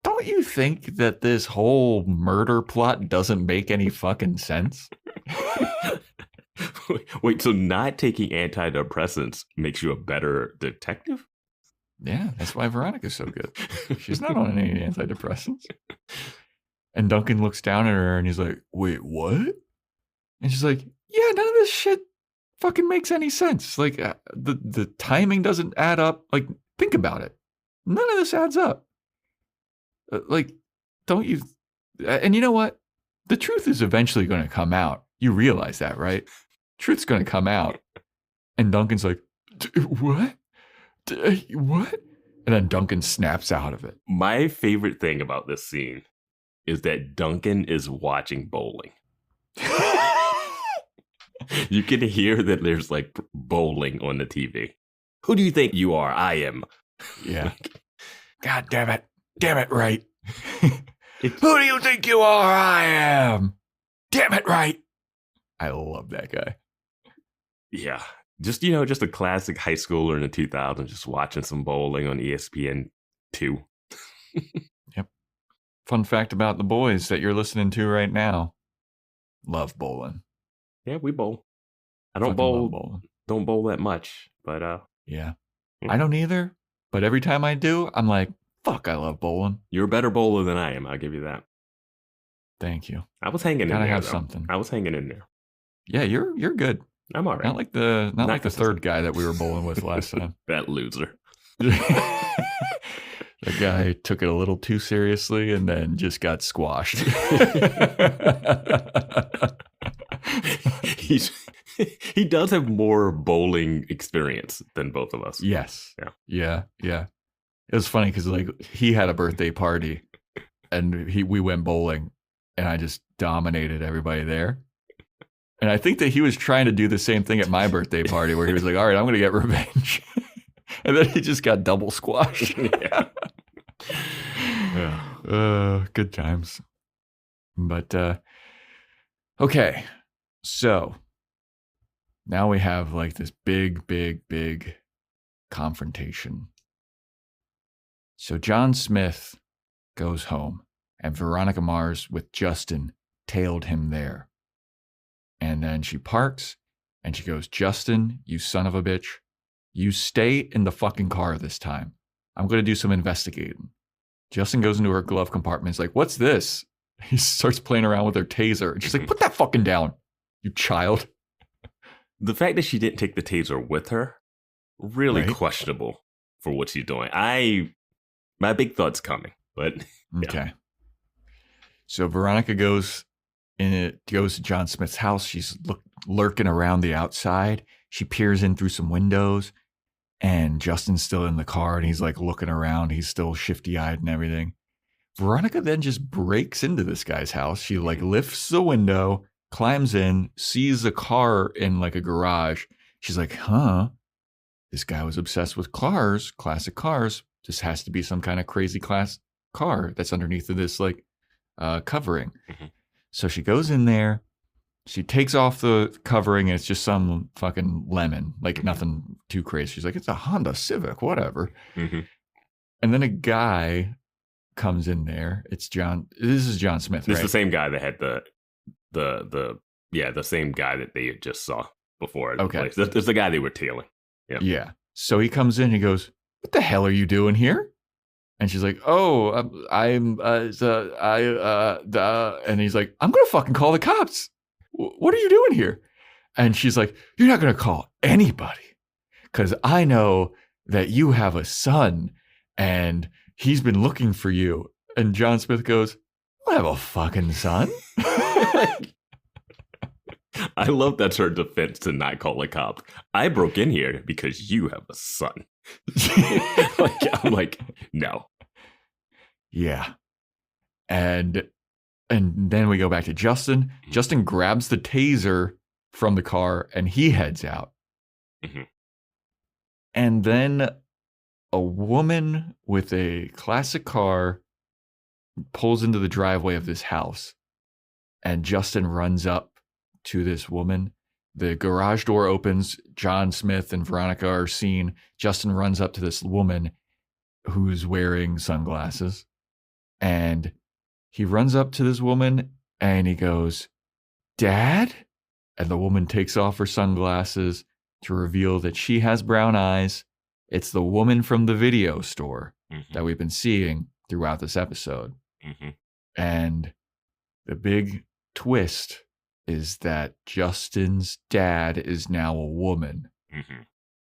don't you think that this whole murder plot doesn't make any fucking sense? Wait, so not taking antidepressants makes you a better detective? Yeah, that's why Veronica's so good. She's not on any antidepressants. And Duncan looks down at her and he's like, wait, what? And she's like, yeah, none of this shit fucking makes any sense. Like, the timing doesn't add up. Like, think about it. None of this adds up. Like, don't you... And you know what? The truth is eventually going to come out. You realize that, right? Truth's going to come out. And Duncan's like, what? What? And then Duncan snaps out of it. My favorite thing about this scene is that Duncan is watching bowling. You can hear that there's like bowling on the TV. Who do you think you are? I am. Yeah. God damn it. Damn it, right. Who do you think you are? I am. Damn it, right. I love that guy. Yeah. Just a classic high schooler in the 2000s, just watching some bowling on ESPN2. Yep. Fun fact about the boys that you're listening to right now. Love bowling. Yeah, we bowl. I don't don't bowl that much, but yeah. I don't either, but every time I do, I'm like, fuck, I love bowling. You're a better bowler than I am, I'll give you that. Thank you. I was hanging in there. Gotta have something. I was hanging in there. Yeah, you're good. I'm all right. Not like the third guy that we were bowling with last time. That loser. The guy took it a little too seriously and then just got squashed. He does have more bowling experience than both of us. Yes. Yeah. It was funny because like he had a birthday party and we went bowling and I just dominated everybody there. And I think that he was trying to do the same thing at my birthday party where he was like, all right, I'm going to get revenge. And then he just got double squashed. Good times. But, okay. So now we have like this big confrontation. So John Smith goes home and Veronica Mars with Justin tailed him there. And then she parks and she goes, Justin, you son of a bitch, you stay in the fucking car this time. I'm going to do some investigating. Justin goes into her glove compartment. He's like, what's this? He starts playing around with her taser. And she's like, put that fucking down, you child. The fact that she didn't take the taser with her, really questionable for what she's doing. My big thought's coming, but yeah. Okay. So Veronica goes to John Smith's house. She's lurking around the outside. She peers in through some windows and Justin's still in the car and he's like looking around. He's still shifty-eyed and everything. Veronica then just breaks into this guy's house. She like lifts the window, climbs in, sees a car in like a garage. She's like, this guy was obsessed with cars, classic cars. This has to be some kind of crazy class car that's underneath of this like covering. Mm-hmm. So she goes in there, she takes off the covering and it's just some fucking lemon, like nothing too crazy. She's like, it's a Honda Civic, whatever. Mm-hmm. And then a guy comes in there. This is John Smith, right? It's the same guy that had the same guy that they just saw before. Okay. It's the guy they were tailing. Yep. Yeah. So he comes in, he goes, what the hell are you doing here? And she's like, and he's like, I'm going to fucking call the cops. What are you doing here? And she's like, you're not going to call anybody because I know that you have a son and he's been looking for you. And John Smith goes, I have a fucking son. I love that's her defense to not call a cop. I broke in here because you have a son. I'm like, no. Yeah. And then we go back to Justin. Justin grabs the taser from the car and he heads out. Mm-hmm. And then a woman with a classic car pulls into the driveway of this house. And Justin runs up to this woman. The garage door opens. John Smith and Veronica are seen. Justin runs up to this woman who's wearing sunglasses. And he runs up to this woman and he goes, Dad? And the woman takes off her sunglasses to reveal that she has brown eyes. It's the woman from the video store that we've been seeing throughout this episode. Mm-hmm. And the big twist is that Justin's dad is now a woman. Mm-hmm.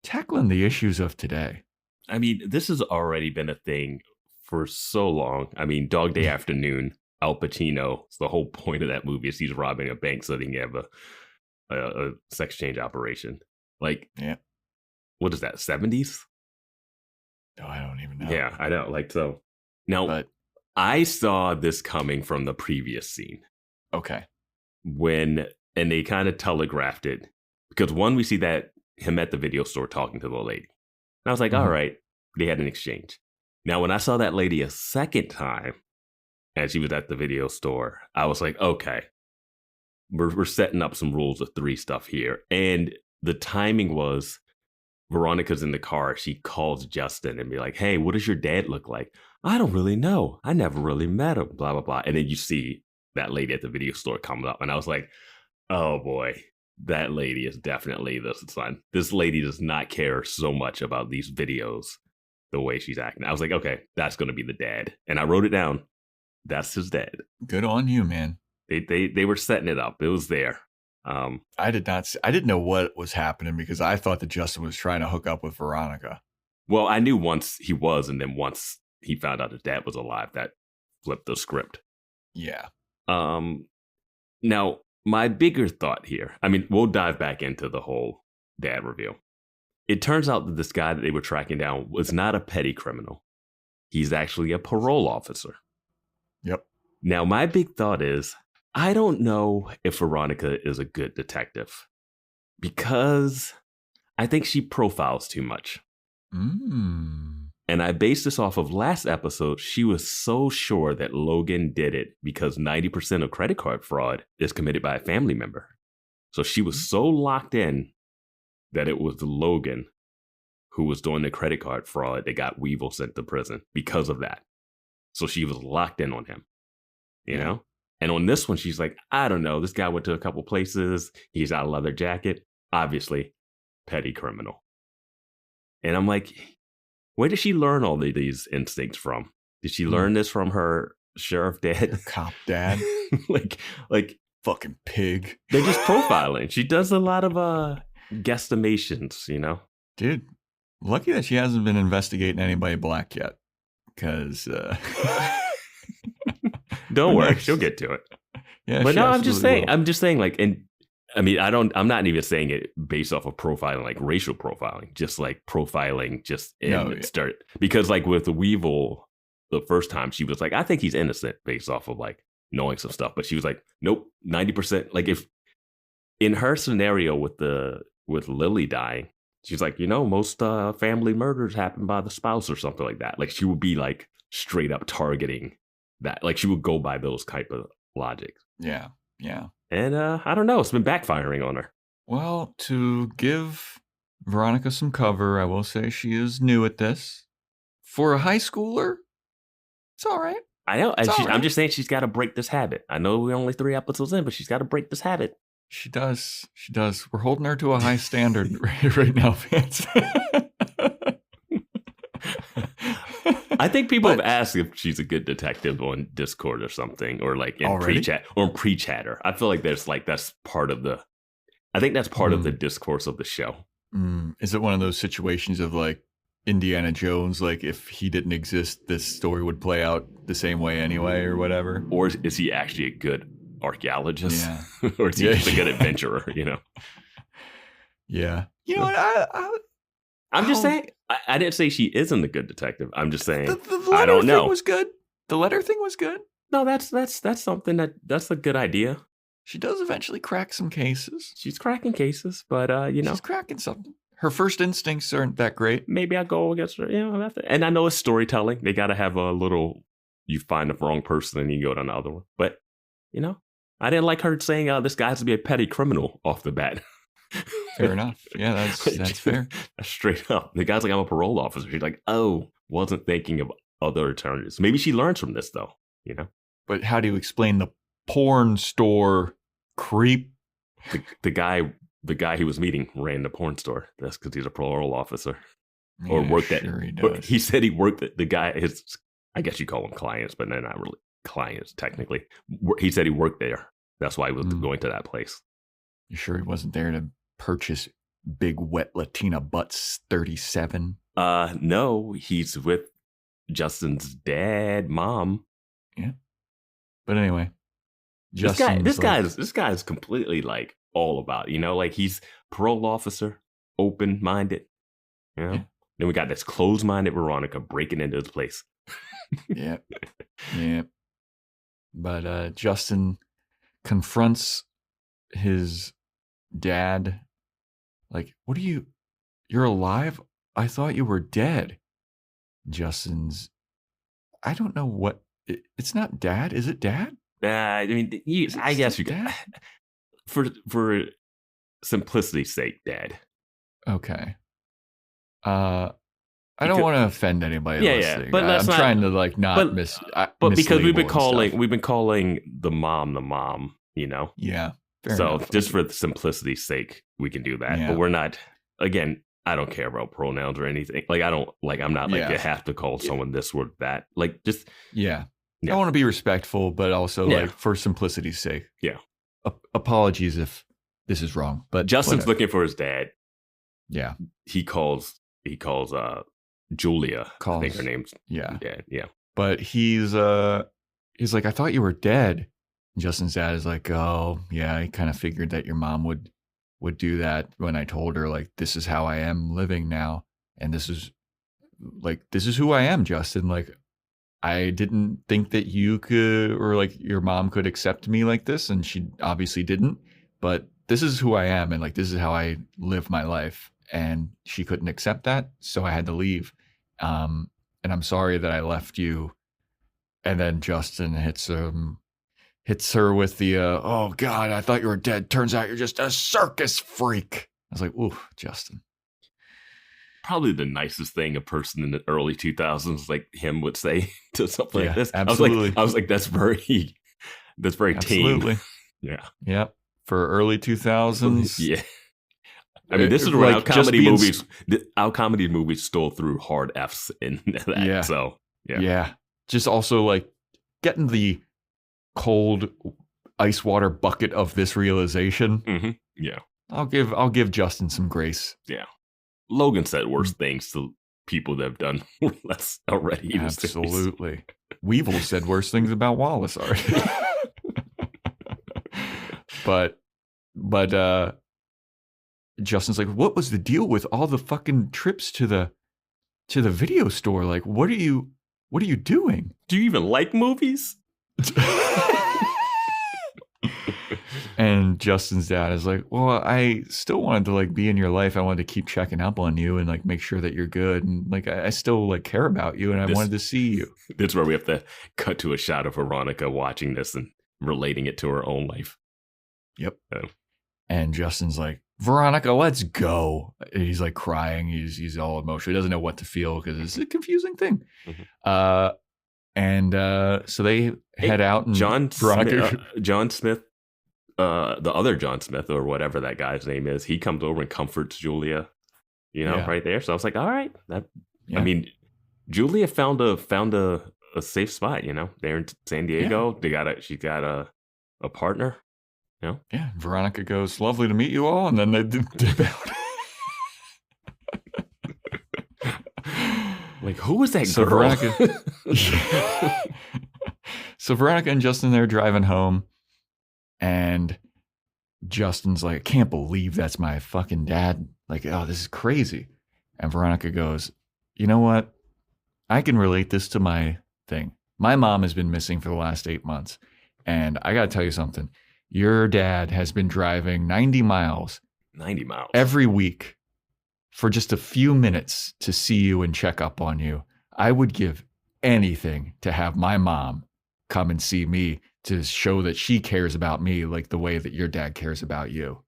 Tackling the issues of today. I mean, this has already been a thing for so long. I mean, Dog Day Afternoon, Al Pacino, it's the whole point of that movie is he's robbing a bank so that he can have a sex change operation. Like, yeah. What is that, 70s? Oh, I don't even know. Yeah, I know. Like, so. Now, I saw this coming from the previous scene. Okay. And they kind of telegraphed it. Because one, we see that him at the video store talking to the lady. And I was like, all right, they had an exchange. Now, when I saw that lady a second time, and she was at the video store, I was like, okay, we're setting up some rules of three stuff here. And the timing was Veronica's in the car. She calls Justin and be like, hey, what does your dad look like? I don't really know. I never really met him, blah, blah, blah. And then you see that lady at the video store come up. And I was like, oh boy, that lady is definitely the son. This lady does not care so much about these videos the way she's acting. I was like, okay, that's going to be the dad. And I wrote it down. That's his dad. Good on you, man. They were setting it up. It was there. I didn't know what was happening because I thought that Justin was trying to hook up with Veronica. Well, I knew once he was, and then once he found out his dad was alive, that flipped the script. Yeah. Now, my bigger thought here, I mean, we'll dive back into the whole dad reveal. It turns out that this guy that they were tracking down was not a petty criminal. He's actually a parole officer. Yep. Now, my big thought is, I don't know if Veronica is a good detective because I think she profiles too much. And I based this off of last episode. She was so sure that Logan did it because 90% of credit card fraud is committed by a family member. So she was so locked in that it was Logan who was doing the credit card fraud that got Weevil sent to prison because of that. So she was locked in on him, you know? And on this one, she's like, I don't know. This guy went to a couple places. He's got a leather jacket. Obviously, petty criminal. And I'm like, where did she learn all of these instincts from? Did she learn this from her sheriff dad? Her cop dad? like fucking pig. They're just profiling. She does a lot of guesstimations, you know? Dude, lucky that she hasn't been investigating anybody black yet. Because... Don't worry, she'll get to it. Yeah, but no, I'm just saying, like, and I mean, I'm not even saying it based off of profiling, like racial profiling, just like profiling, start because like with the Weevil, the first time she was like, I think he's innocent based off of like knowing some stuff, but she was like, nope, 90%. Like if in her scenario with Lily dying, she's like, you know, most family murders happen by the spouse or something like that. Like she would be like straight up targeting that, like she would go by those type of logic. Yeah. And I don't know, it's been backfiring on her. Well, to give Veronica some cover, I will say she is new at this. For a high schooler, it's all right. I know. I'm just saying she's got to break this habit. I know we're only 3 episodes in, but she's got to break this habit. She does. We're holding her to a high standard right now, Vance. I think people have asked if she's a good detective on Discord or something, or like in pre-chat or pre-chatter. I feel like that's part of the. I think that's part of the discourse of the show. Is it one of those situations of like Indiana Jones? Like if he didn't exist, this story would play out the same way anyway, or whatever. Or is he actually a good archaeologist? Yeah. Or is he just a good adventurer? You know. Yeah. You know what? I'm just saying. I didn't say she isn't a good detective. I'm just saying the I don't know. Thing was good. The letter thing was good. No, that's something that's a good idea. She does eventually crack some cases. She's cracking cases, but you know, she's cracking something. Her first instincts aren't that great. Maybe I go against her. You know, and I know it's storytelling. They got to have a little. You find the wrong person and you go to another one. But you know, I didn't like her saying this guy has to be a petty criminal off the bat. Fair enough. Yeah, that's fair. Straight up. The guy's like, I'm a parole officer. She's like, oh, wasn't thinking of other alternatives. Maybe she learns from this though, you know? But how do you explain the porn store creep? The guy he was meeting ran the porn store. That's because he's a parole officer. Or worked at it. He said he worked at the guy, I guess you call them clients, but they're not really clients technically. He said he worked there. That's why he was going to that place. You sure he wasn't there to purchase Big Wet Latina Butts 37? No, he's with Justin's dad, mom. Yeah. But anyway, this guy is completely like all about, you know, like he's parole officer, open-minded, you know? Yeah. Then we got this closed-minded Veronica breaking into his place. Yeah. But Justin confronts his dad, like, you're alive? I thought you were dead. Justin's, I don't know what, it's not dad. Is it dad? I mean, I guess you can. For simplicity's sake, Dad. Okay. I don't want to offend anybody listening. But I'm trying to like not but because we've been calling the mom, you know. Yeah. So enough. just for simplicity's sake, we can do that. Yeah. But we're not. Again, I don't care about pronouns or anything. Like I'm not like you have to call someone this or that. Like just I want to be respectful, but also like for simplicity's sake. Yeah. Apologies if this is wrong, but Justin's looking for his dad. Yeah. He calls Julia. I think her name's dad. Yeah. But he's like, I thought you were dead. And Justin's dad is like, oh yeah, I kind of figured that your mom would do that when I told her like this is how I am living now, and this is who I am, Justin. Like I didn't think that you could or like your mom could accept me like this, and she obviously didn't. But this is who I am, and like this is how I live my life. And she couldn't accept that, so I had to leave. And I'm sorry that I left you. And then Justin hits her with the, oh God, I thought you were dead. Turns out you're just a circus freak. I was like, ooh, Justin. Probably the nicest thing a person in the early 2000s like him would say to something like this. Absolutely. I was like, that's very absolutely. teen. Yeah. Yep. For early 2000s. Yeah. I mean, this is where our comedy movies stole through hard Fs in that. Yeah. So, Yeah. Just also like getting the cold ice water bucket of this realization. Mm-hmm. Yeah. I'll give Justin some grace. Yeah. Logan said worse things to people that have done less already. Absolutely. Weevil said worse things about Wallace already. but Justin's like, what was the deal with all the fucking trips to the video store? Like, what are you doing? Do you even like movies? And Justin's dad is like, well, I still wanted to like be in your life. I wanted to keep checking up on you and like make sure that you're good. And like, I still like care about you and I wanted to see you. That's where we have to cut to a shot of Veronica watching this and relating it to her own life. Yep. And Justin's like, Veronica, let's go. And he's like crying. He's all emotional. He doesn't know what to feel because it's a confusing thing. Mm-hmm. So they head out and John Smith, the other John Smith or whatever that guy's name is, he comes over and comforts Julia, right there. So I was like, all right. I mean, Julia found a safe spot, there in San Diego. Yeah. She got a partner. Yeah. Veronica goes, lovely to meet you all. And then they dip out. Like, who was that girl? So Veronica and Justin, they're driving home. And Justin's like, I can't believe that's my fucking dad. Like, oh, this is crazy. And Veronica goes, you know what? I can relate this to my thing. My mom has been missing for the last 8 months. And I got to tell you something. Your dad has been driving 90 miles every week for just a few minutes to see you and check up on you. I would give anything to have my mom come and see me to show that she cares about me like the way that your dad cares about you.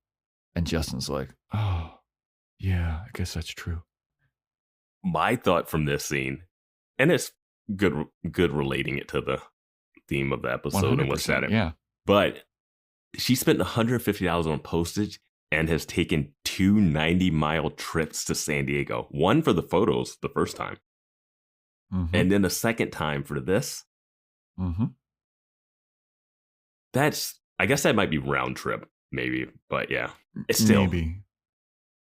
And Justin's like, oh, yeah, I guess that's true. My thought from this scene, and it's good relating it to the theme of the episode and what's that. Yeah. But she spent $150 on postage and has taken 2 90-mile trips to San Diego. One for the photos the first time. Mm-hmm. And then the second time for this. Mm-hmm. I guess that might be round trip, maybe. But yeah, it's still. Maybe.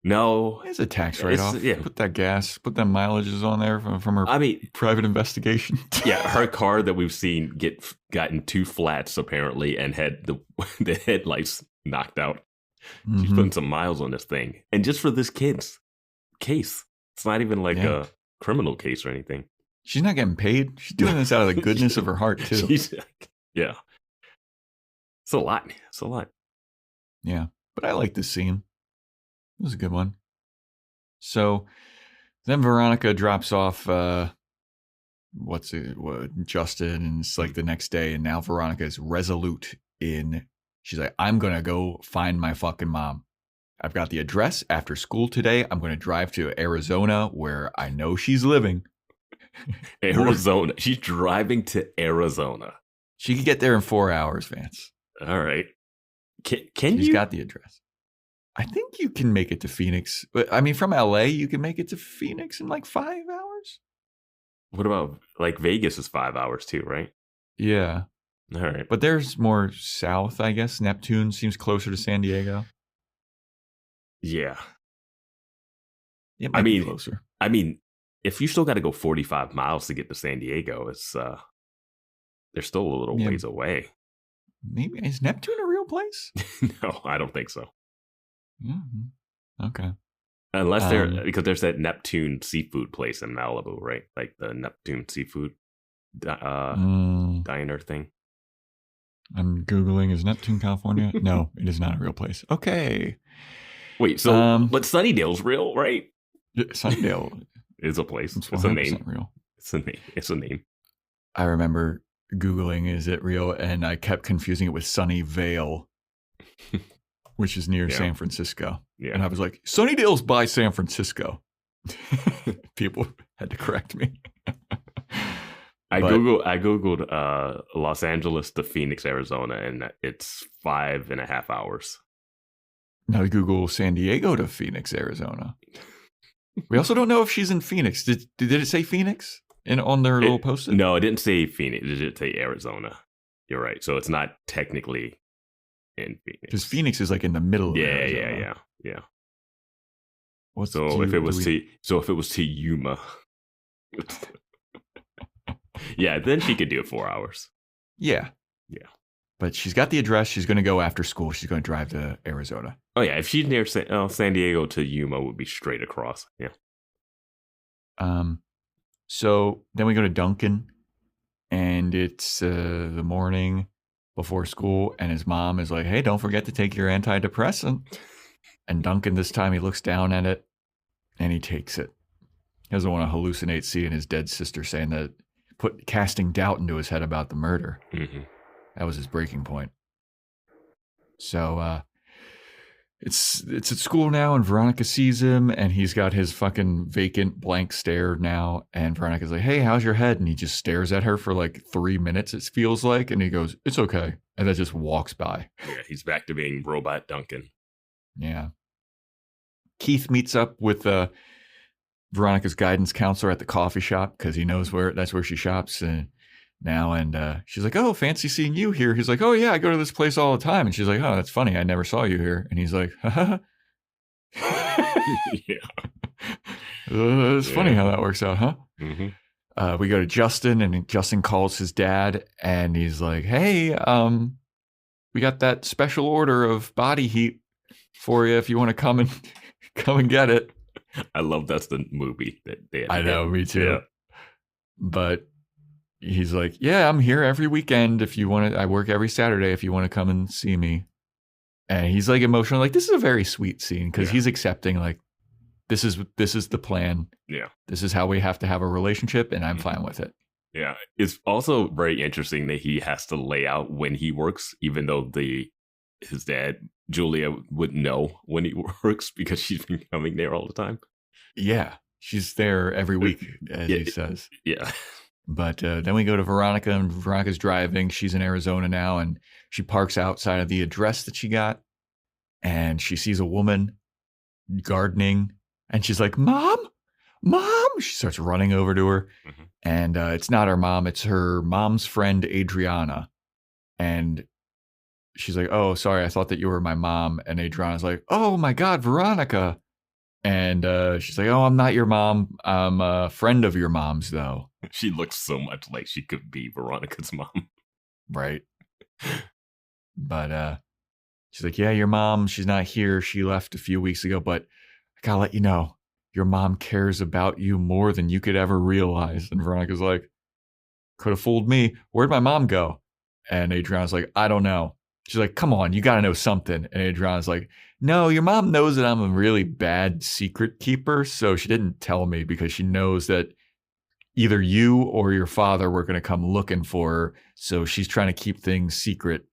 No. It's a tax write-off. Yeah. Put that mileages on there from her private investigation. Yeah, her car that we've seen gotten 2 flats apparently and had the headlights knocked out. Mm-hmm. She's putting some miles on this thing. And just for this kid's case. It's not even like a criminal case or anything. She's not getting paid. She's doing this out of the goodness of her heart too. Yeah. It's a lot. Yeah. But I like this scene. It was a good one. So then Veronica drops off Justin, and it's like the next day, and now Veronica is resolute she's like, I'm gonna go find my fucking mom. I've got the address. After school today, I'm going to drive to Arizona where I know she's living. Arizona. She's driving to Arizona. She could get there in 4 hours, Vance. All right. Can She's you? got the address. I think you can make it to Phoenix. I mean, from LA, you can make it to Phoenix in like 5 hours. What about like Vegas is 5 hours too, right? Yeah. All right. But there's more south, I guess. Neptune seems closer to San Diego. Yeah. It might be closer. I mean, if you still got to go 45 miles to get to San Diego, it's they're still a little ways away. Maybe is Neptune a real place? No, I don't think so. Mm-hmm. Okay. Unless because there's that Neptune seafood place in Malibu, right? Like the Neptune seafood diner thing. I'm Googling, is Neptune, California? No, it is not a real place. Okay. Wait, so but Sunnydale's real, right? Sunnydale is a place. It's a name. Real. It's a name. I remember Googling, is it real? And I kept confusing it with Sunnyvale, which is near San Francisco. Yeah. And I was like, Sunnydale's by San Francisco. People had to correct me. I googled Los Angeles to Phoenix, Arizona, and it's 5.5 hours. Now Google San Diego to Phoenix, Arizona. We also don't know if she's in Phoenix. Did it say Phoenix on their little post-it? No, it didn't say Phoenix. It did say Arizona. You're right. So it's not technically in Phoenix. Because Phoenix is like in the middle of Arizona. Yeah. So if it was to Yuma. Yeah, then she could do it 4 hours. Yeah. But she's got the address. She's going to go after school. She's going to drive to Arizona. Oh, yeah. If she's near San Diego to Yuma, would be straight across. Yeah. So then we go to Duncan, and it's the morning before school, and his mom is like, hey, don't forget to take your antidepressant. And Duncan, this time, he looks down at it, and he takes it. He doesn't want to hallucinate seeing his dead sister saying that, casting doubt into his head about the murder. Mm-hmm. That was his breaking point. So it's at school now, and Veronica sees him, and he's got his fucking vacant blank stare now. And Veronica's like, hey, how's your head? And he just stares at her for like 3 minutes, it feels like. And he goes, it's okay. And then just walks by. Yeah, he's back to being robot Duncan. Yeah. Keith meets up with Veronica's guidance counselor at the coffee shop because he knows that's where she shops now. And she's like, oh, fancy seeing you here. He's like, oh, yeah, I go to this place all the time. And she's like, oh, that's funny. I never saw you here. And he's like, haha. It's funny how that works out, huh? Mm-hmm. We go to Justin, and Justin calls his dad, and he's like, hey, we got that special order of body heat for you if you want to come and get it. I love that's the movie that they had. I know, me too. Yeah. But he's like, yeah, I'm here every weekend if you want to. I work every Saturday if you want to come and see me. And he's like emotional. Like, this is a very sweet scene because he's accepting, like, this is the plan. Yeah. This is how we have to have a relationship, and I'm fine with it. Yeah. It's also very interesting that he has to lay out when he works, even though his dad, Julia, wouldn't know when he works because she's been coming there all the time. Yeah. She's there every week, as he says. Yeah. But then we go to Veronica, and Veronica's driving. She's in Arizona now, and she parks outside of the address that she got, and she sees a woman gardening, and she's like, Mom! She starts running over to her, and it's not her mom. It's her mom's friend, Adriana. And she's like, oh, sorry, I thought that you were my mom. And Adriana's like, oh, my God, Veronica. And she's like, oh, I'm not your mom. I'm a friend of your mom's, though. She looks so much like she could be Veronica's mom. Right. But she's like, yeah, your mom, she's not here. She left a few weeks ago, but I gotta let you know, your mom cares about you more than you could ever realize. And Veronica's like, could have fooled me. Where'd my mom go? And Adriana's like, I don't know. She's like, come on, you got to know something. And Adriana's like, no, your mom knows that I'm a really bad secret keeper. So she didn't tell me because she knows that either you or your father were going to come looking for her. So she's trying to keep things secret.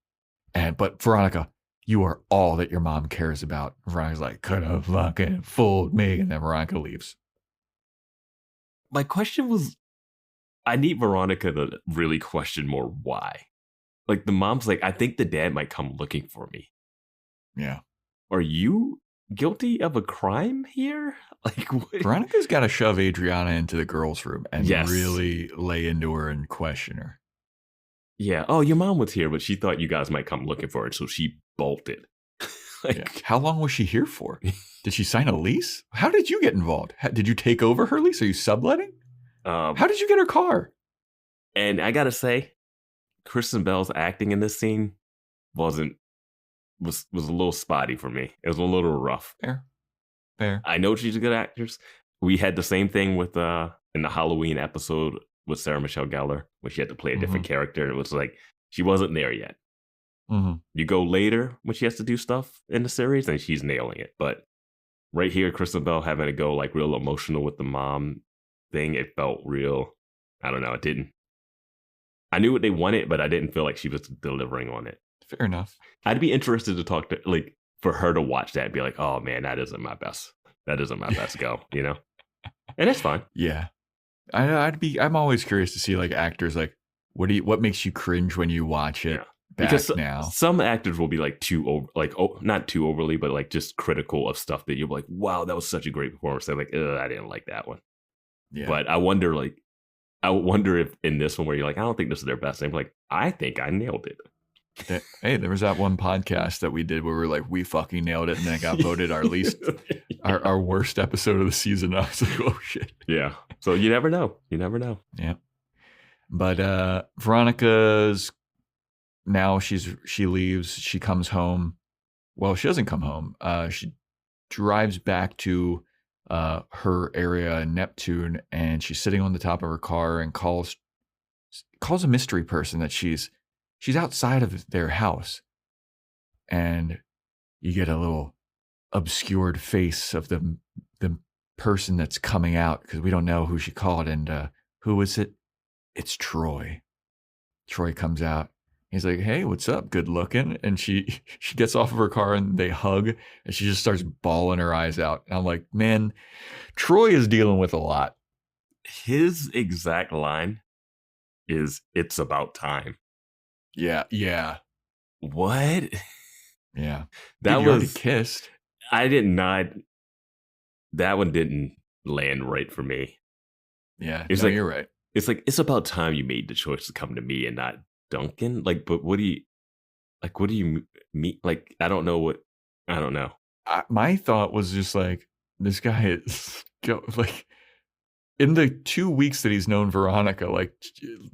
But Veronica, You are all that your mom cares about. Veronica's like, could have fucking fooled me. And then Veronica leaves. My question was, I need Veronica to really question more why. Like the mom's like, I think the dad might come looking for me. Yeah. Are you guilty of a crime here? Like what? Veronica's got to shove Adriana into the girls' room and really lay into her and question her. Yeah. Oh, your mom was here, but she thought you guys might come looking for her, so she bolted. How long was she here for? Did she sign a lease? How did you get involved? Did you take over her lease? Are you subletting? How did you get her car? And I gotta say, Kristen Bell's acting in this scene was a little spotty for me. It was a little rough. Fair. I know she's a good actress. We had the same thing with in the Halloween episode with Sarah Michelle Gellar, where she had to play a different character. It was like she wasn't there yet. You go later when she has to do stuff in the series, and she's nailing it. But right here, Kristen Bell having to go like real emotional with the mom thing, it felt real. I don't know. It didn't. I knew what they wanted, but I didn't feel like she was delivering on it. Fair enough. I'd be interested to talk to, like, for her to watch that and be like, oh man, that isn't my best. That isn't my best go, you know? And it's fine. Yeah. I'm always curious to see like actors, like, what makes you cringe when you watch it? Because now some actors will be like not too overly, but like just critical of stuff that you're like, wow, that was such a great performance. They're like, I didn't like that one. Yeah. But I wonder if in this one where you're like, I don't think this is their best. I'm like, I think I nailed it. Hey, there was that one podcast that we did where we were like, we fucking nailed it, and then it got voted our least, our worst episode of the season. I was like, oh shit. Yeah. So you never know. Yeah. But Veronica's now she leaves. She comes home. Well, she doesn't come home. She drives back to her area in Neptune, and she's sitting on the top of her car and calls a mystery person that she's outside of their house, and you get a little obscured face of the person that's coming out, because we don't know who she called. And who is it? It's Troy. Troy comes out. He's like, hey, what's up? Good looking. And she gets off of her car and they hug, and she just starts bawling her eyes out. And I'm like, man, Troy is dealing with a lot. His exact line is, it's about time. Yeah. What? Yeah. That was already kissed. I did not. That one didn't land right for me. Yeah. It's like, you're right. It's like, it's about time you made the choice to come to me and not Duncan. Like, but what do you mean? Like, I don't know. My thought was just like, this guy is like, in the 2 weeks that he's known Veronica, like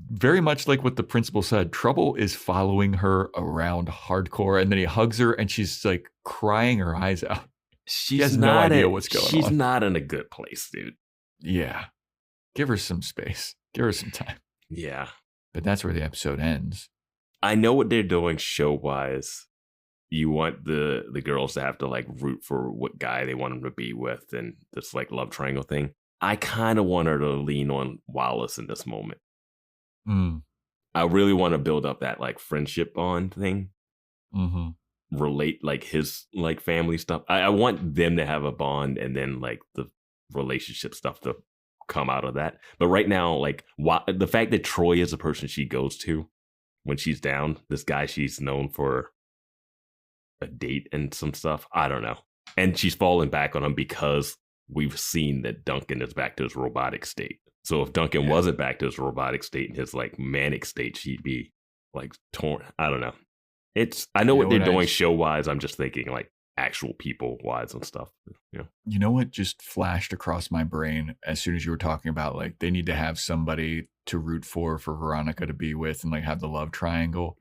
very much like what the principal said, trouble is following her around hardcore. And then he hugs her and she's like crying her eyes out. She has no idea what's going on. She's not in a good place, dude. Yeah. Give her some space. Give her some time. Yeah. But that's where the episode ends. I know what they're doing show-wise. You want the girls to have to like root for what guy they want them to be with, and this like love triangle thing. I kind of want her to lean on Wallace in this moment. I really want to build up that like friendship bond thing. Relate like his like family stuff. I want them to have a bond, and then like the relationship stuff to come out of that. But right now, like the fact that Troy is the person she goes to when she's down, this guy she's known for a date and some stuff, I don't know. And she's falling back on him because we've seen that Duncan is back to his robotic state. So if Duncan wasn't back to his robotic state and his like manic state, she'd be like torn. I don't know. I know what they're doing show wise. I'm just thinking like actual people wise and stuff. Yeah. You know what just flashed across my brain as soon as you were talking about like they need to have somebody to root for Veronica to be with and like have the love triangle.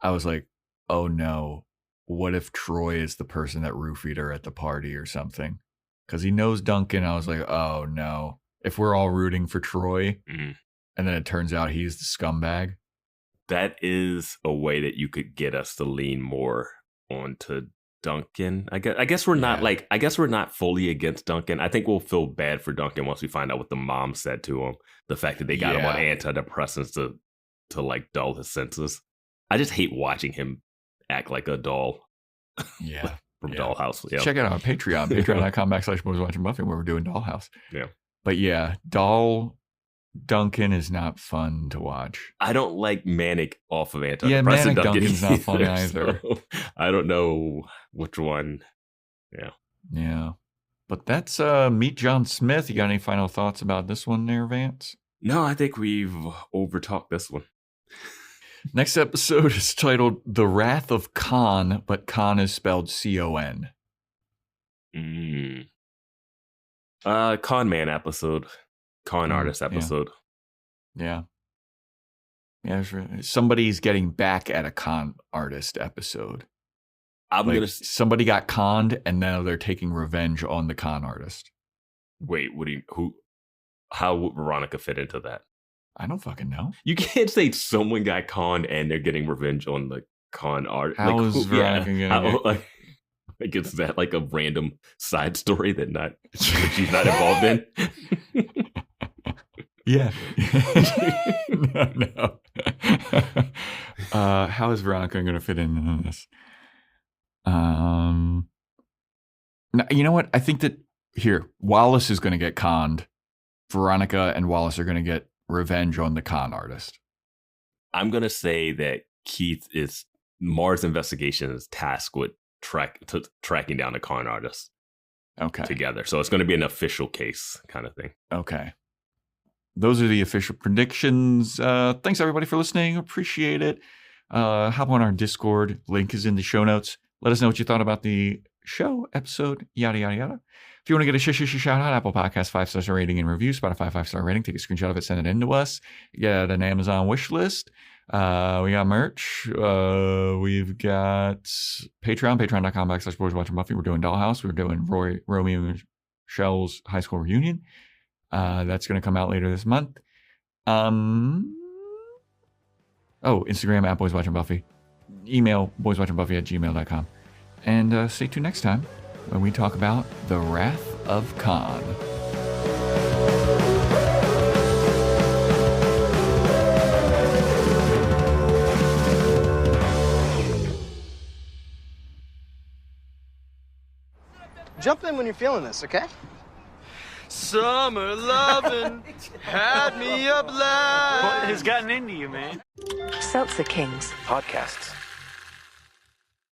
I was like, oh no, what if Troy is the person that roofied her at the party or something? Because he knows Duncan. I was like, oh no, if we're all rooting for Troy and then it turns out he's the scumbag. That is a way that you could get us to lean more onto Duncan. I guess we're not we're not fully against Duncan. I think we'll feel bad for Duncan once we find out what the mom said to him. The fact that they got him on antidepressants to like dull his senses. I just hate watching him act like a doll. Yeah. From Dollhouse. Yeah. Check it out on Patreon, patreon.com/boyswatchingbuffy, where we're doing Dollhouse. Yeah. But yeah, Duncan is not fun to watch. I don't like manic off of antidepressant. Yeah, manic Duncan's not fun either. So I don't know which one. Yeah. Yeah. But that's Meet John Smith. You got any final thoughts about this one there, Vance? No, I think we've overtalked this one. Next episode is titled The Wrath of Khan, but Khan is spelled C-O-N. Con man episode. Con artist episode. Yeah. Somebody's getting back at a con artist episode. Somebody got conned and now they're taking revenge on the con artist. Wait, how would Veronica fit into that? I don't fucking know. You can't say someone got conned and they're getting revenge on the con artist. How is Veronica gonna get... is that like a random side story that she's not involved in? Yeah. No. How is Veronica going to fit in this? Now, you know what? I think that Wallace is going to get conned. Veronica and Wallace are going to get revenge on the con artist. I'm going to say that Mars investigation is tasked with tracking down the con artist. Okay. Together. So it's going to be an official case kind of thing. Okay. Those are the official predictions. Thanks, everybody, for listening. Appreciate it. Hop on our Discord. Link is in the show notes. Let us know what you thought about the show, episode, yada, yada, yada. If you want to get a shout out, Apple Podcast 5-star rating and review, Spotify 5-star rating, take a screenshot of it, send it in to us. Get an Amazon wish list. We got merch. We've got Patreon, patreon.com/boyswatchingbuffy. We're doing Dollhouse. We're doing Romeo and Michelle's high school reunion. That's going to come out later this month. Instagram @boyswatchingbuffy. Email boyswatchingbuffy@gmail.com. And stay tuned next time when we talk about The Wrath of Khan. Jump in when you're feeling this, okay? Summer lovin' had me up last. What has gotten into you, man? Seltzer Kings. Podcasts.